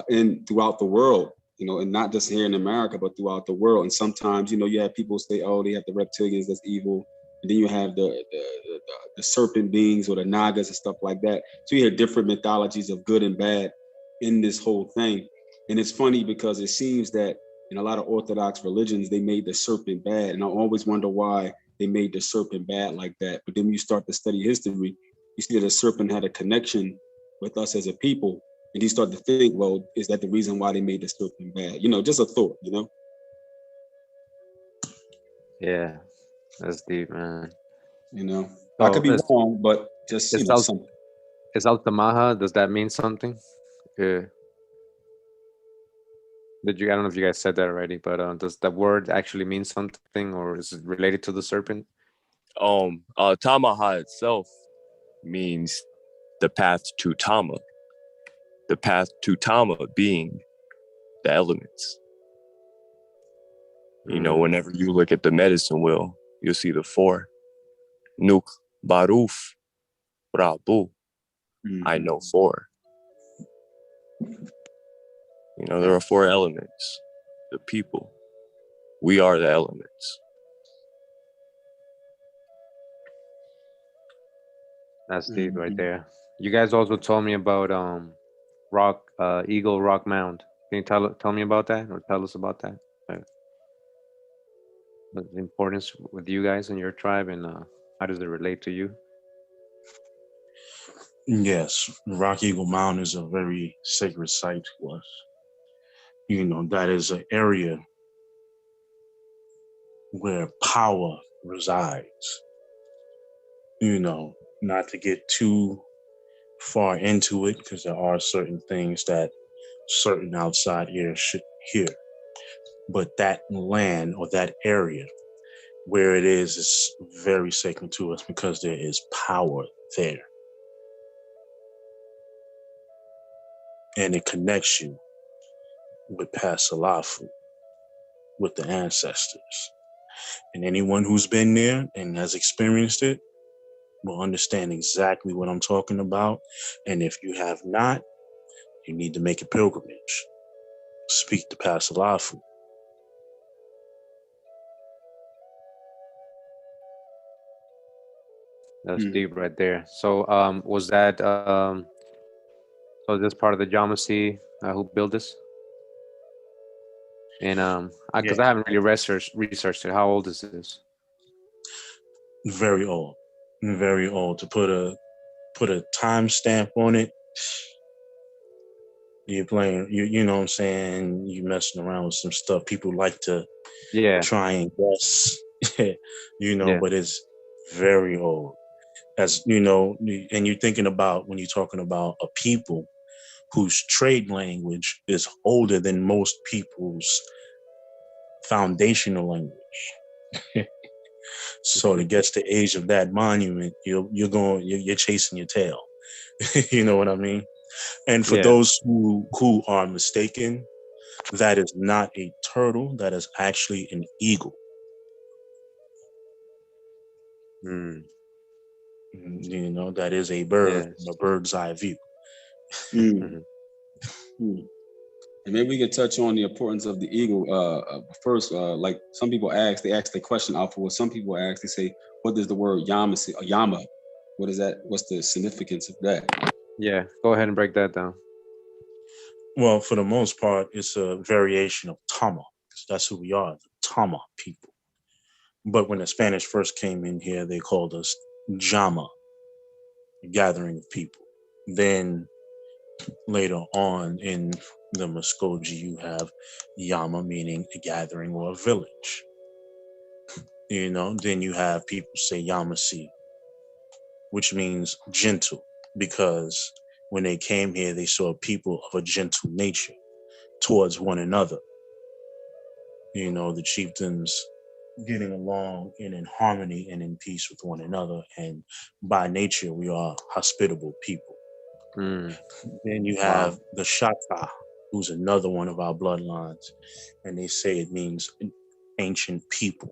in throughout the world. And not just here in America, but throughout the world. And sometimes, you have people say, "Oh, they have the reptilians, that's evil," and then you have the serpent beings or the nagas and stuff like that. So you hear different mythologies of good and bad in this whole thing. And it's funny because it seems that in a lot of Orthodox religions, they made the serpent bad, and I always wonder why they made the serpent bad like that. But then when you start to study history, you see that the serpent had a connection with us as a people. And you start to think, well, is that the reason why they made the serpent bad? Just a thought. yeah, that's deep, man. I So could be wrong, but just, is Al something. is Altamaha? Does that mean something? Yeah. I don't know if you guys said that already, but does that word actually mean something, or is it related to the serpent? Tamaha itself means the path to Tama. The path to Tama being the elements. Whenever you look at the medicine wheel, you'll see the four. Nuk, Baruf, Rabu. I know four. There are four elements. The people. We are the elements. That's deep right there. You guys also told me about Eagle Rock Mound. Can you tell me about that, or tell us about that? The importance with you guys and your tribe, and how does it relate to you? Yes, Rock Eagle Mountain is a very sacred site to us. That is an area where power resides. Not to get too far into it, because there are certain things that certain outside ears should hear. But that land or that area where it is very sacred to us because there is power there. And it connects you with past Salafu, with the ancestors. And anyone who's been there and has experienced it will understand exactly what I'm talking about. And if you have not, you need to make a pilgrimage. Speak to past Salafu. That's deep right there. So was that so this part of the Yamasee who built this? And because Yeah, I haven't really researched it. How old is this? very old. Very old. To put a time stamp on it, you're playing, you know what I'm saying? You messing around with some stuff. People like to Yeah, try and guess, yeah, but it's very old. As and you're thinking about when you're talking about a people whose trade language is older than most people's foundational language. So to get to the age of that monument, you're chasing your tail. You know what I mean? And for yeah. those who are mistaken, that is not a turtle. That is actually an eagle. Mm, That is a bird from a yes. bird's eye view. Mhm. And maybe we could touch on the importance of the eagle. First, like some people they ask the question out for what some people ask. They say, "What does the word Yamasee or Yama? What is that? What's the significance of that?" Yeah, go ahead and break that down. Well, for the most part, it's a variation of Tama. That's who we are, the Tama people. But when the Spanish first came in here, they called us Jama, a gathering of people. Then later on in the Muskogee, you have Yama, meaning a gathering or a village. Then you have people say Yamasee, which means gentle, because when they came here, they saw people of a gentle nature towards one another. You know, the chieftains getting along and in harmony and in peace with one another. And by nature, we are hospitable people. Mm. Then you Wow. have the Shata, who's another one of our bloodlines. And they say it means ancient people.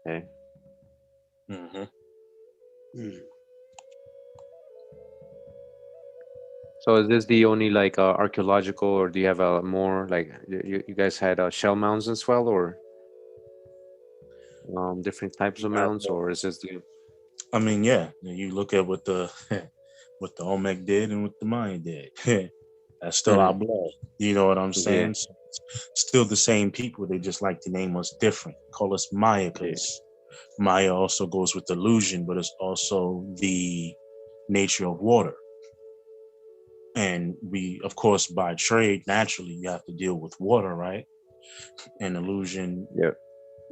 Okay. Mm-hmm. So is this the only like archaeological, or do you have more like you guys had shell mounds as well, or different types of mounds, or is this the I mean, yeah, you look at what the what the Olmec did and what the Maya did. That's still our blood. You know what I'm yeah, saying? So it's still the same people. They just like to name us different. Call us Maya because Maya also goes with illusion, but it's also the nature of water. And we, of course, by trade, naturally, you have to deal with water, right? And illusion yeah.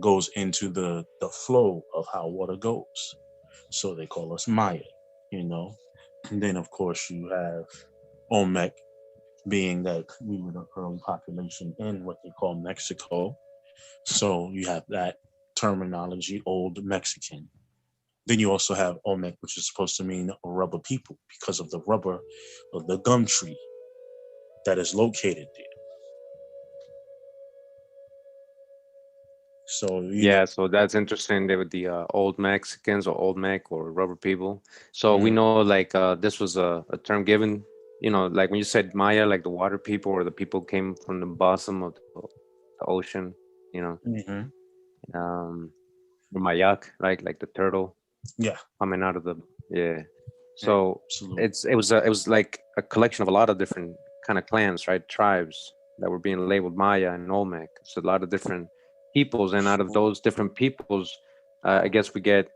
goes into the flow of how water goes. So they call us Maya, you know. And then, of course, you have Olmec, being that we were the early population in what they call Mexico. So you have that terminology, Old Mexican. Then you also have Olmec, which is supposed to mean rubber people because of the rubber of the gum tree that is located there. So, you know, Yeah, so that's interesting. They were the old Mexicans or old Mech or rubber people. So we know like this was a term given, like when you said Maya, like the water people or the people came from the bottom of the ocean, you know, mm-hmm. the Mayak, right? Like the turtle Yeah, coming out of yeah. So absolutely. it was like a collection of a lot of different kind of clans, right? Tribes that were being labeled Maya and Olmec. So a lot of different peoples, and out of those different peoples, I guess we get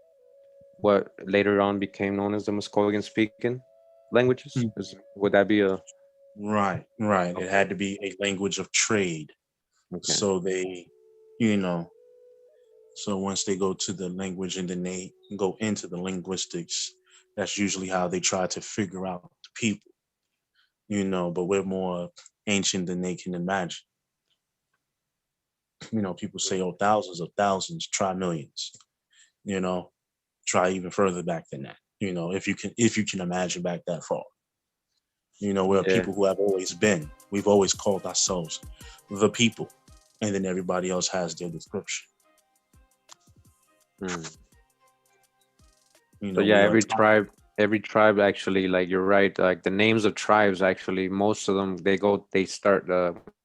what later on became known as the Muscovian speaking languages. Would that be a Right, right. It okay? had to be a language of trade. Okay. So they, you know, so once they go to the language and then they go into the linguistics, that's usually how they try to figure out the people, but we're more ancient than they can imagine. People say, oh, thousands of thousands, try millions, you know, try even further back than that, if you can imagine back that far. We're Yeah. people who have always been. We've always called ourselves the people, and then everybody else has their description. Hmm. So yeah, We are. every tribe actually, like you're right, like the names of tribes actually, most of them they start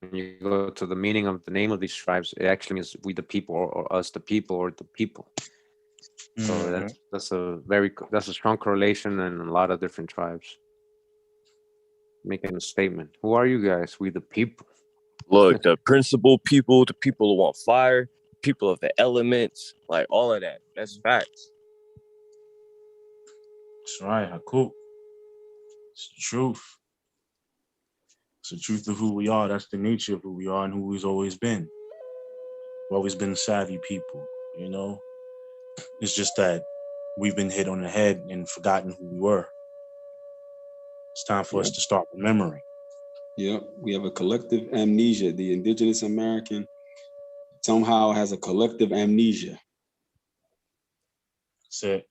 when you go to the meaning of the name of these tribes, it actually means we the people, or us the people, or the people. So Mhm. that's a strong correlation in a lot of different tribes making a statement. Who are you guys? We the people. Look, the principal people, the people who want fire, people of the elements, like all of that. That's facts. That's right, Haku. It's the truth. It's the truth of who we are. That's the nature of who we are and who we've always been. We've always been savvy people. It's just that we've been hit on the head and forgotten who we were. It's time for us to start remembering. Yeah, we have a collective amnesia. The indigenous American somehow has a collective amnesia. That's it.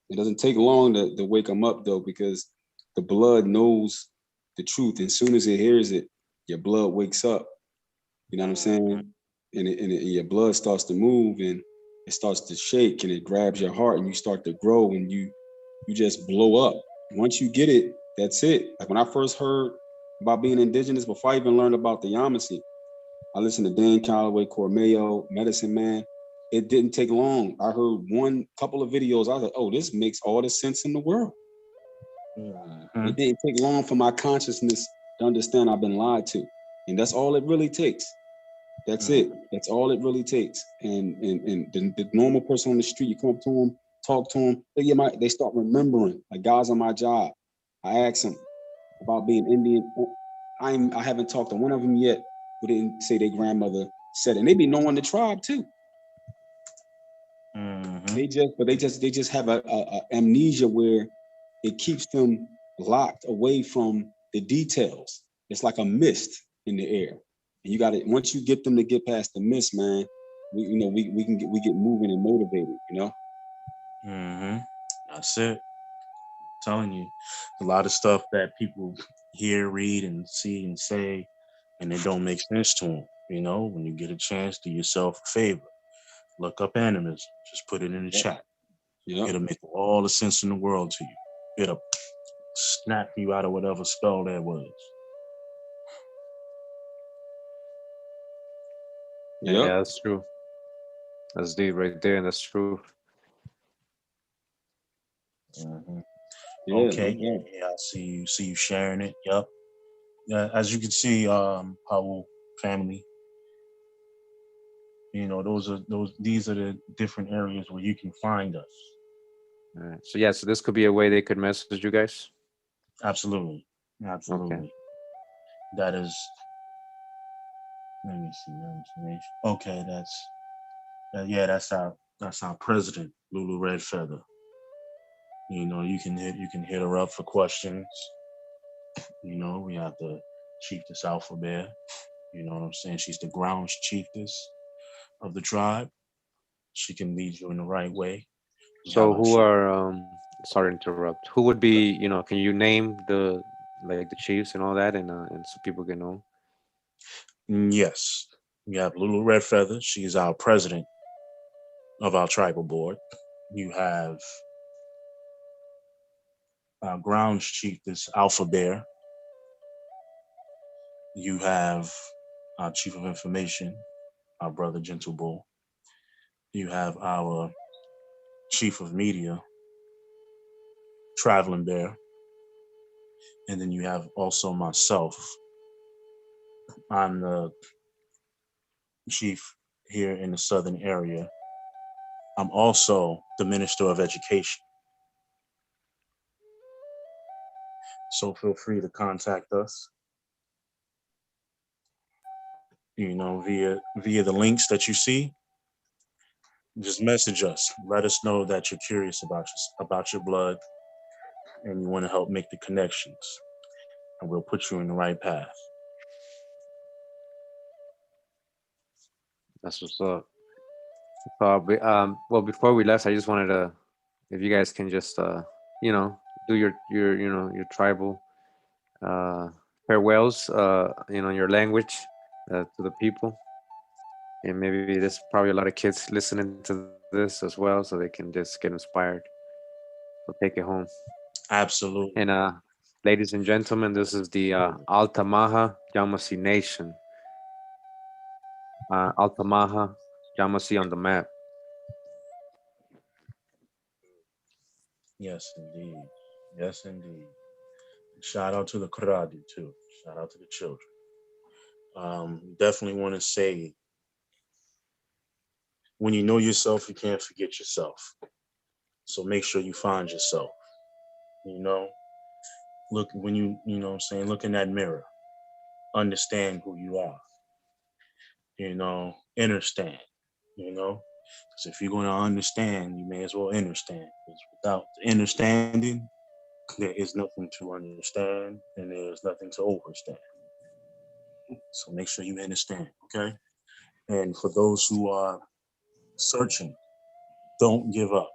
It doesn't take long to wake them up, though, because the blood knows the truth. As soon as it hears it, your blood wakes up. You know what I'm saying? And your blood starts to move, and it starts to shake, and it grabs your heart, and you start to grow, and you just blow up. Once you get it, that's it. Like when I first heard about being indigenous, before I even learned about the Yamasee, I listened to Dan Calloway, Kurimeo, Medicine Man. It didn't take long. I heard one couple of videos. I was like, oh, this makes all the sense in the world. It didn't take long for my consciousness to understand I've been lied to. And that's all it really takes. That's it. That's all it really takes. And the normal person on the street, you come up to them, talk to them, they start remembering. Like guys on my job, I asked them about being Indian. I haven't talked to one of them yet who didn't say their grandmother said it. And they be knowing the tribe too. They just have a amnesia where it keeps them locked away from the details. It's like a mist in the air. And you got to, once you get them to get past the mist, man, we get moving and motivated, you know? Mm-hmm. That's it. I'm telling you, a lot of stuff that people hear, read, and see and say, and it don't make sense to them. You know, when you get a chance, do yourself a favor. Look up animism. Just put it in the chat. Yeah. It'll make all the sense in the world to you. It'll snap you out of whatever spell that was. Yeah, that's true. That's deep right there, and that's true. Mm-hmm. Yeah, Okay, yeah, I see you sharing it. Yep. Yeah, as you can see, Powell family. You know, these are the different areas where you can find us. All right. So yeah, so this could be a way they could message you guys. Absolutely. Okay. That is. Let me see that information. Okay, that's our president, Lulu Red Feather. You know, you can hit her up for questions. You know, we have the chiefess Alpha Bear. You know what I'm saying? She's the grounds chiefess of the tribe. She can lead you in the right way. So who are sorry to interrupt. Who would be, can you name the chiefs and all that and so people can know? Yes. We have Lulu Red Feather. She's our president of our tribal board. You have our grounds chiefess Alpha Bear. You have our chief of information, our brother Gentle Bull. You have our chief of media, Traveling Bear. And then you have also myself. I'm the chief here in the southern area. I'm also the Minister of Education. So feel free to contact us, you know, via the links that you see. Just message us. Let us know that you're curious about your blood and you want to help make the connections. And we'll put you in the right path. That's what's up. Well, before we left, I just wanted to, if you guys can just, do your tribal farewells, your language to the people, and maybe there's probably a lot of kids listening to this as well, so they can just get inspired. So take it home. Absolutely. And ladies and gentlemen, this is the Altamaha Yamasee Nation. Altamaha Yamasee on the map. Yes, indeed. Yes, indeed. Shout out to the Karadu too. Shout out to the children. Definitely want to say, when you know yourself, you can't forget yourself. So make sure you find yourself. You know, look when you know what I'm saying, look in that mirror. Understand who you are. You know, understand. You know, because if you're going to understand, you may as well understand. Because without understanding, there is nothing to understand, and there is nothing to overstand. So make sure you understand, okay? And for those who are searching, don't give up.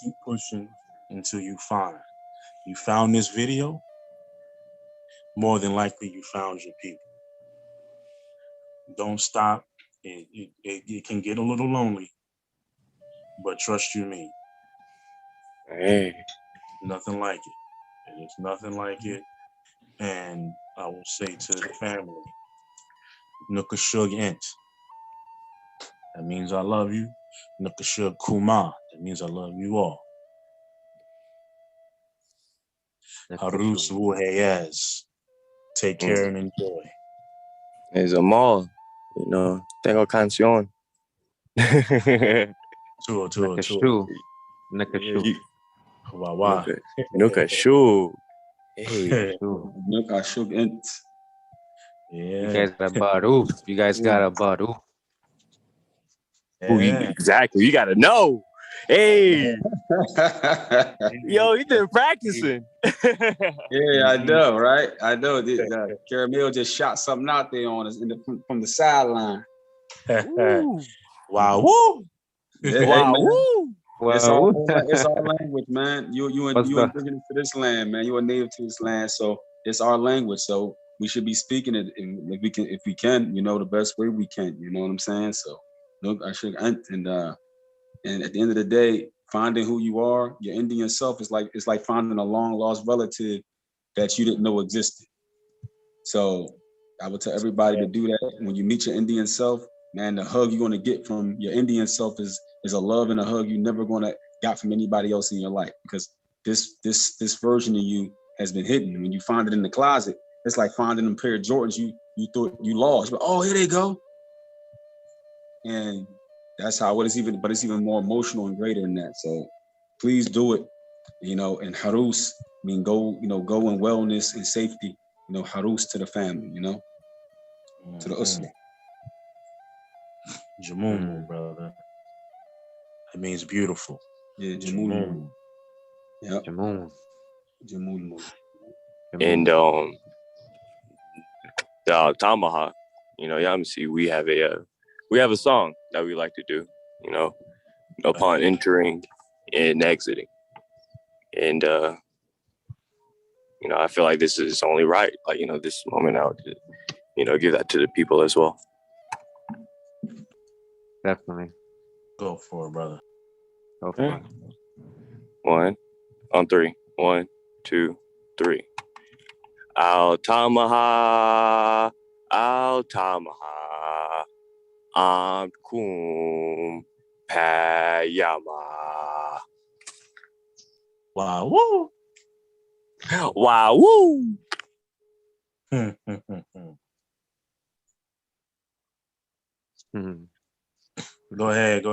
Keep pushing until you find. You found this video, more than likely you found your people. Don't stop. It can get a little lonely, but trust you me. Hey. Nothing like it. It is nothing like it. And I will say to the family, Nukashug Ent. That means I love you. Nukashug Kuma. That means I love you all. Harus Wuheyez. Take care and enjoy. There's a mall, you know. Tengo canción. Nakashu. Wawa. Nukashu. Hey. Nukashug Ent. You guys got a baru. You guys got a baru. Yeah. Exactly. You gotta know. Hey, yo, he been practicing. Yeah, I know, right? I know. Kurimeo just shot something out there on us from the sideline. Wow, woo! Yeah, hey Wow, man, woo! Well, it's our language, man. You what's the indigenous to this land, man. You are native to this land, so it's our language. So we should be speaking it if we can, the best way we can. You know what I'm saying? So look, I should and at the end of the day, finding who you are, your Indian self is like finding a long lost relative that you didn't know existed. So I would tell everybody to do that when you meet your Indian self, man. The hug you're gonna get from your Indian self is a love and a hug you never gonna got from anybody else in your life, because this version of you has been hidden. When you find it in the closet, it's like finding them pair of Jordans you thought you lost. But oh, here they go. And that's how it's even more emotional and greater than that. So please do it. And Harus, go in wellness and safety, Harus to the family, to the Usra. Jamumu, brother. It means beautiful. Yeah, Jamul. Yeah. Jamul? Jamul. And the Tamaha, Yamasee, we have a song that we like to do, upon entering and exiting. And I feel like this is only right. Like, this moment out to, give that to the people as well. Definitely. Go for it, brother. Go for it. 1, on 3. 1, 2, 3. Al Tamaha, Kum Payama. Wow, woo! Wow, woo! Go ahead,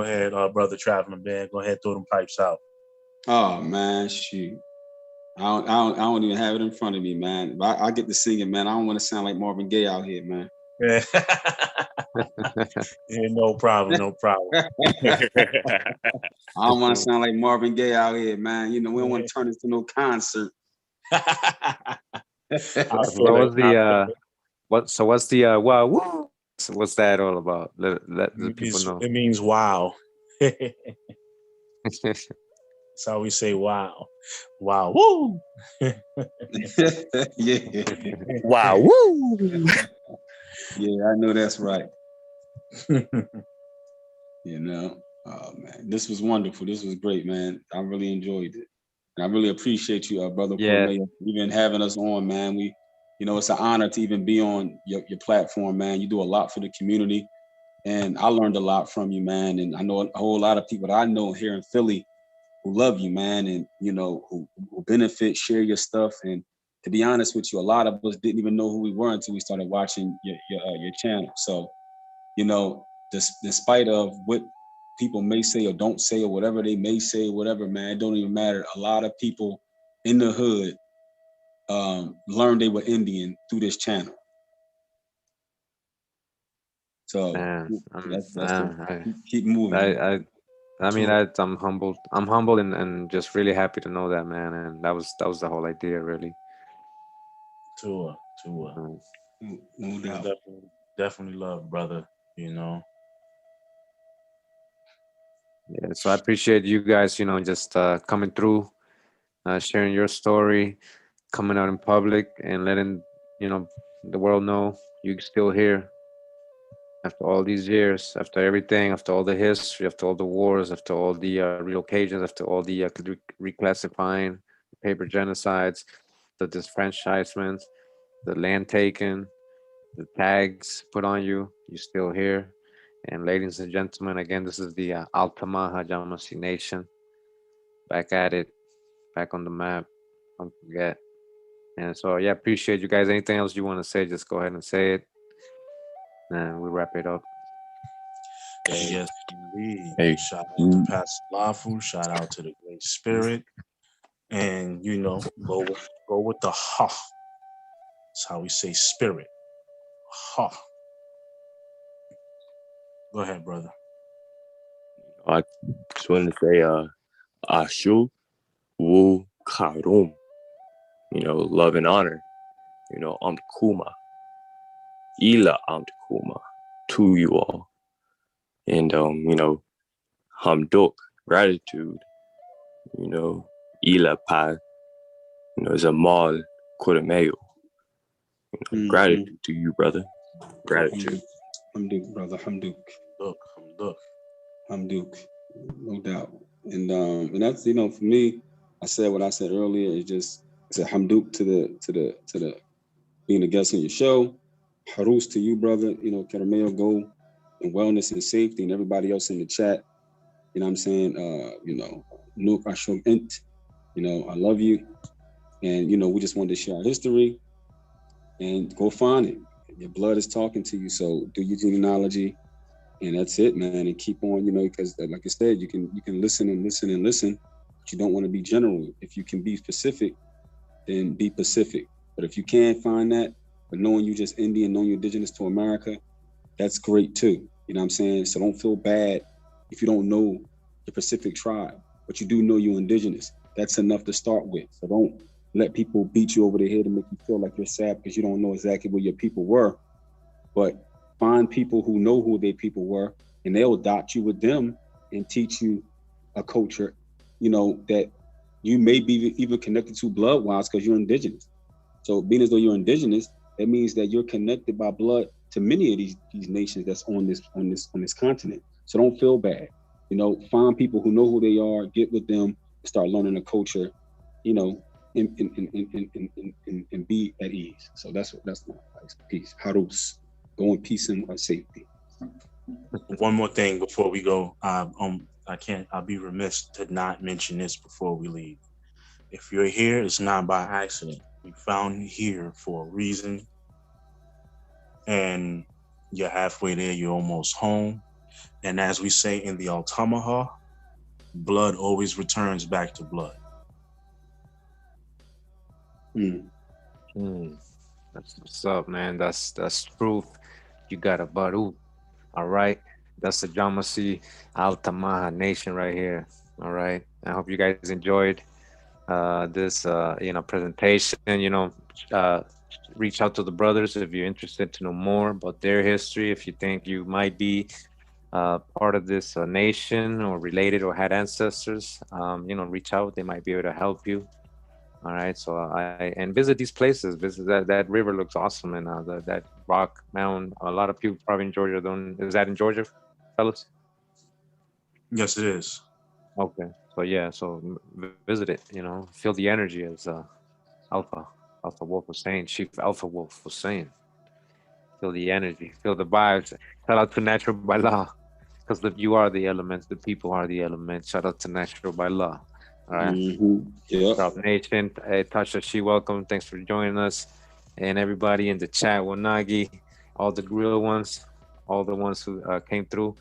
brother traveling man. Go ahead, throw them pipes out. Oh man, shoot. I don't even have it in front of me, man. But I get to sing it, man. I don't want to sound like Marvin Gaye out here, man. Yeah. Yeah, no problem. I don't want to sound like Marvin Gaye out here, man. We don't want to turn this to no concert. What's the wow woo? So what's that all about? Let the people know. It means wow. That's how we say wow. Wow, woo! Yeah. Wow, woo! Yeah, I know that's right. Oh man, this was wonderful. This was great, man. I really enjoyed it, and I really appreciate you, brother Kurimeo, even having us on, man. It's an honor to even be on your platform, man. You do a lot for the community, and I learned a lot from you, man. And I know a whole lot of people that I know here in Philly who love you, man, and who benefit, share your stuff. And to be honest with you, a lot of us didn't even know who we were until we started watching your channel. So, despite of what people may say or don't say, or whatever they may say, whatever, man, it don't even matter. A lot of people in the hood learned they were Indian through this channel. So keep moving. I'm humbled. I'm humbled and just really happy to know that, man. And that was the whole idea, really. To No doubt. Definitely love, brother. Yeah, so I appreciate you guys, just coming through, sharing your story, coming out in public, and letting the world know you're still here after all these years, after everything, after all the history, after all the wars, after all the relocations, after all the reclassifying, paper genocides, the disfranchisements, the land taken, the tags put on you. You're still here. And ladies and gentlemen, again, this is the Altamaha Yamasee Nation. Back at it, back on the map. Don't forget. And so, yeah, appreciate you guys. Anything else you want to say, just go ahead and say it. And we wrap it up. Yes, indeed. Hey. Shout out to Pastor Lafu. Shout out to the Great Spirit. And, go with the ha. That's how we say spirit. Ha. Go ahead, brother. I just wanted to say, Ashu Wu Karum. Love and honor. Amt Kuma. Ila Amt Kuma. To you all. And, Hamdok, gratitude. Ila Pa, Zamal Kurimeo. Gratitude to you, brother. Gratitude. Hamduk, brother. Hamduk. Look. Hamduk. No doubt. And that's, for me, I said what I said earlier. It's just, I said Hamduk to the being a guest on your show. Harus to you, brother. Kurimeo, go in wellness and safety, and everybody else in the chat. You know what I'm saying? Nuk Ashok Ent. I love you. And, we just wanted to share our history and go find it. Your blood is talking to you. So do your genealogy. And that's it, man. And keep on, because like I said, you can listen and listen and listen, but you don't want to be general. If you can be specific, then be Pacific. But if you can't find that, but knowing you just Indian, knowing you're indigenous to America, that's great too. You know what I'm saying? So don't feel bad if you don't know the Pacific tribe, but you do know you're indigenous. That's enough to start with. So don't let people beat you over the head and make you feel like you're sad because you don't know exactly where your people were. But find people who know who their people were, and they'll adopt you with them and teach you a culture, that you may be even connected to blood-wise because you're indigenous. So being as though you're indigenous, that means that you're connected by blood to many of these nations that's on this continent. So don't feel bad. Find people who know who they are, get with them, and start learning the culture, and be at ease. So that's my advice. Peace. Harus. Go in peace and safety. One more thing before we go. I'll be remiss to not mention this before we leave. If you're here, it's not by accident. We found you here for a reason. And you're halfway there, you're almost home. And as we say in the Altamaha, blood always returns back to blood. That's what's up, man. That's truth. You got a Baru. All right. That's the Yamasee Altamaha Nation right here. All right. I hope you guys enjoyed this presentation. Reach out to the brothers if you're interested to know more about their history. If you think you might be part of this nation or related or had ancestors, reach out. They might be able to help you. All right, so and visit these places. Visit that river looks awesome, and that rock mountain. A lot of people probably in Georgia don't. Is that in Georgia, fellas? Yes, it is. Okay, so yeah, visit it. Feel the energy as Alpha Wolf was saying. Chief Alpha Wolf was saying. Feel the energy. Feel the vibes. Shout out to Natural by Law, because you are the elements. The people are the elements. Shout out to Natural by Law. All right. Yeah. Drop Nation. Hey, Tasha, she welcome. Thanks for joining us. And everybody in the chat, Wanagi, all the real ones, all the ones who came through.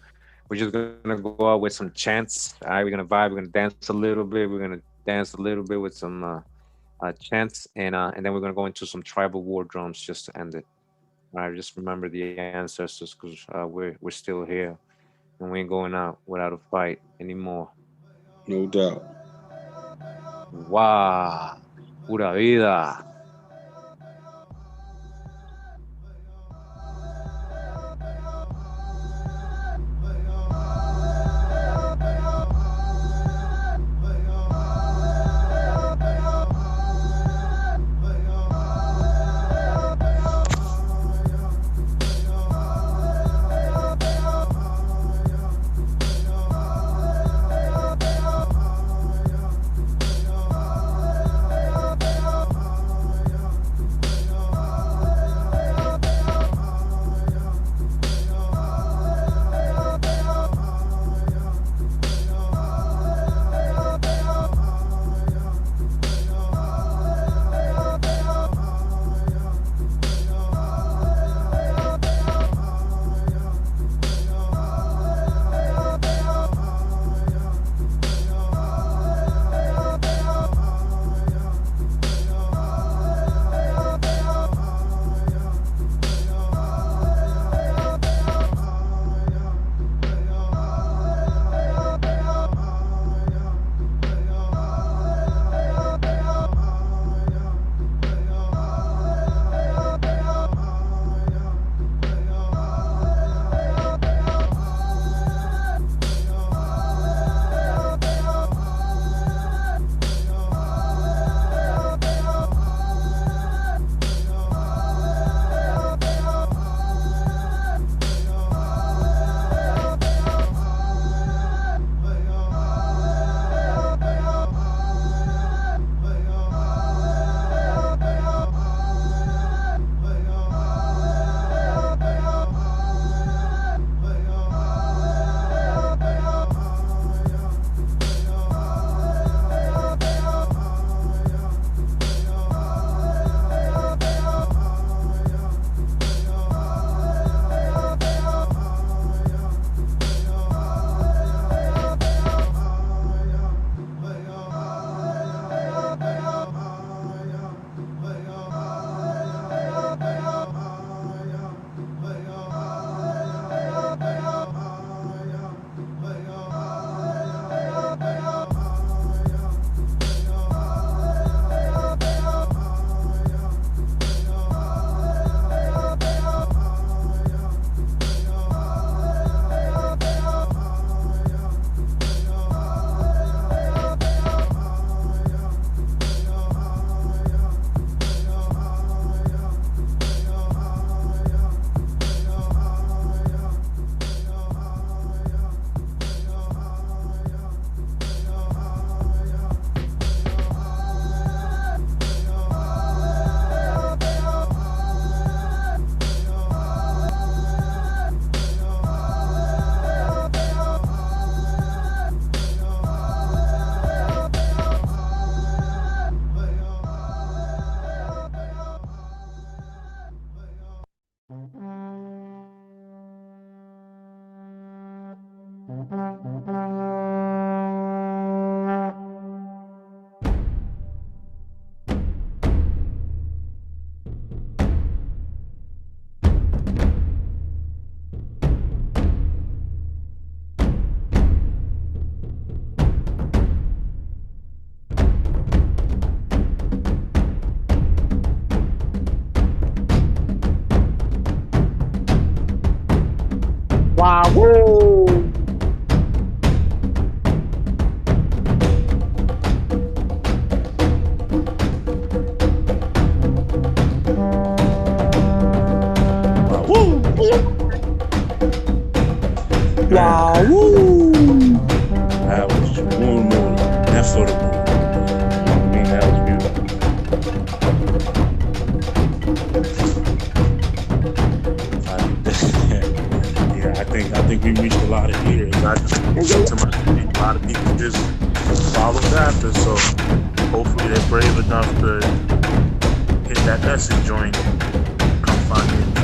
We're just gonna go out with some chants. All right, we're gonna vibe. We're gonna dance a little bit. We're gonna dance a little bit with some chants, and then we're gonna go into some tribal war drums just to end it. All right, just remember the ancestors, because we're still here, and we ain't going out without a fight anymore. No doubt. Wow, pura vida. That was one more effort. I mean, that was beautiful. Yeah, I think we reached a lot of ears. A lot of people just followed after. So hopefully they're brave enough to hit that message joint. Come find me.